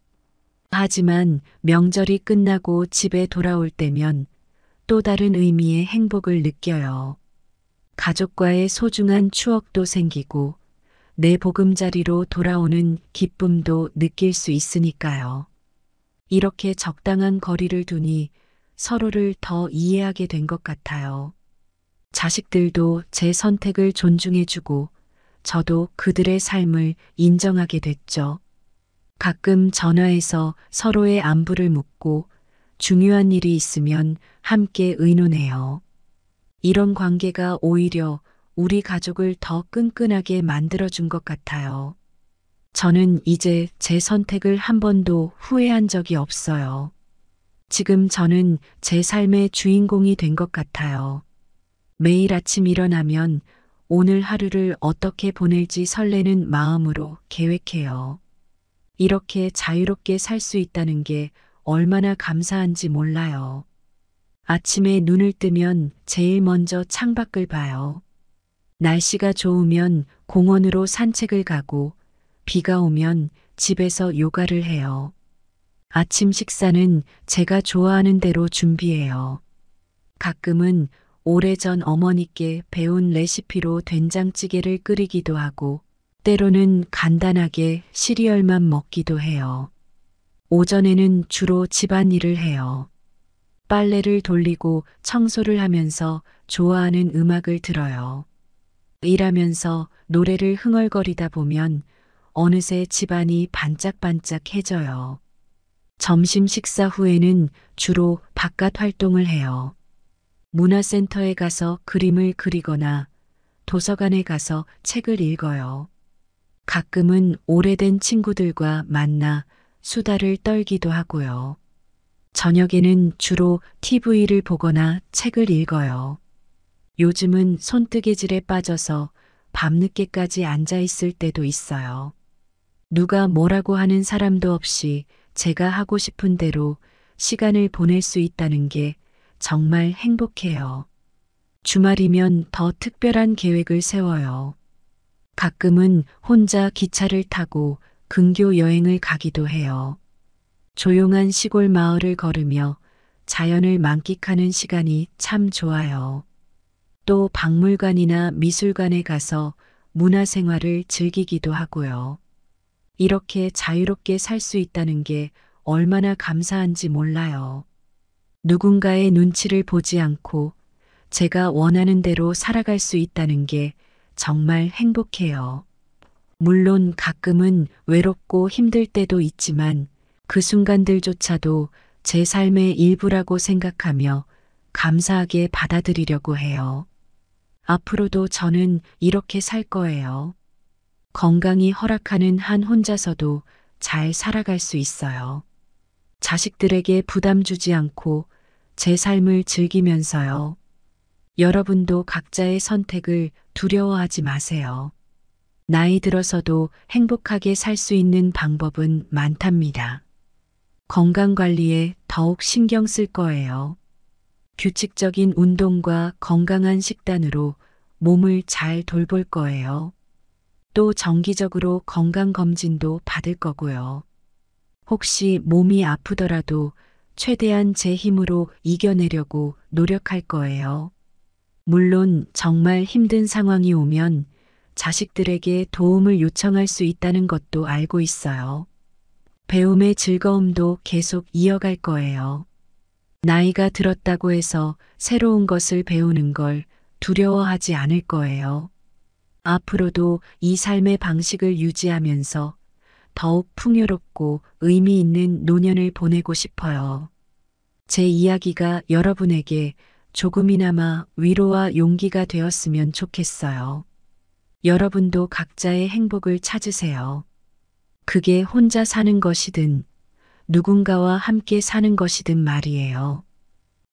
하지만 명절이 끝나고 집에 돌아올 때면 또 다른 의미의 행복을 느껴요. 가족과의 소중한 추억도 생기고 내 보금자리로 돌아오는 기쁨도 느낄 수 있으니까요. 이렇게 적당한 거리를 두니 서로를 더 이해하게 된 것 같아요. 자식들도 제 선택을 존중해주고 저도 그들의 삶을 인정하게 됐죠. 가끔 전화해서 서로의 안부를 묻고 중요한 일이 있으면 함께 의논해요. 이런 관계가 오히려 우리 가족을 더 끈끈하게 만들어준 것 같아요. 저는 이제 제 선택을 한 번도 후회한 적이 없어요. 지금 저는 제 삶의 주인공이 된 것 같아요. 매일 아침 일어나면 오늘 하루를 어떻게 보낼지 설레는 마음으로 계획해요. 이렇게 자유롭게 살 수 있다는 게 얼마나 감사한지 몰라요. 아침에 눈을 뜨면 제일 먼저 창밖을 봐요. 날씨가 좋으면 공원으로 산책을 가고 비가 오면 집에서 요가를 해요. 아침 식사는 제가 좋아하는 대로 준비해요. 가끔은 오래전 어머니께 배운 레시피로 된장찌개를 끓이기도 하고 때로는 간단하게 시리얼만 먹기도 해요. 오전에는 주로 집안일을 해요. 빨래를 돌리고 청소를 하면서 좋아하는 음악을 들어요. 일하면서 노래를 흥얼거리다 보면 어느새 집안이 반짝반짝해져요. 점심 식사 후에는 주로 바깥 활동을 해요. 문화센터에 가서 그림을 그리거나 도서관에 가서 책을 읽어요. 가끔은 오래된 친구들과 만나 수다를 떨기도 하고요. 저녁에는 주로 TV를 보거나 책을 읽어요. 요즘은 손뜨개질에 빠져서 밤늦게까지 앉아 있을 때도 있어요. 누가 뭐라고 하는 사람도 없이 제가 하고 싶은 대로 시간을 보낼 수 있다는 게 정말 행복해요. 주말이면 더 특별한 계획을 세워요. 가끔은 혼자 기차를 타고 근교 여행을 가기도 해요. 조용한 시골 마을을 걸으며 자연을 만끽하는 시간이 참 좋아요. 또 박물관이나 미술관에 가서 문화생활을 즐기기도 하고요. 이렇게 자유롭게 살 수 있다는 게 얼마나 감사한지 몰라요. 누군가의 눈치를 보지 않고 제가 원하는 대로 살아갈 수 있다는 게 정말 행복해요. 물론 가끔은 외롭고 힘들 때도 있지만 그 순간들조차도 제 삶의 일부라고 생각하며 감사하게 받아들이려고 해요. 앞으로도 저는 이렇게 살 거예요. 건강이 허락하는 한 혼자서도 잘 살아갈 수 있어요. 자식들에게 부담 주지 않고 제 삶을 즐기면서요. 여러분도 각자의 선택을 두려워하지 마세요. 나이 들어서도 행복하게 살 수 있는 방법은 많답니다. 건강 관리에 더욱 신경 쓸 거예요. 규칙적인 운동과 건강한 식단으로 몸을 잘 돌볼 거예요. 또 정기적으로 건강검진도 받을 거고요. 혹시 몸이 아프더라도 최대한 제 힘으로 이겨내려고 노력할 거예요. 물론 정말 힘든 상황이 오면 자식들에게 도움을 요청할 수 있다는 것도 알고 있어요. 배움의 즐거움도 계속 이어갈 거예요. 나이가 들었다고 해서 새로운 것을 배우는 걸 두려워하지 않을 거예요. 앞으로도 이 삶의 방식을 유지하면서 더욱 풍요롭고 의미 있는 노년을 보내고 싶어요. 제 이야기가 여러분에게 조금이나마 위로와 용기가 되었으면 좋겠어요. 여러분도 각자의 행복을 찾으세요. 그게 혼자 사는 것이든 누군가와 함께 사는 것이든 말이에요.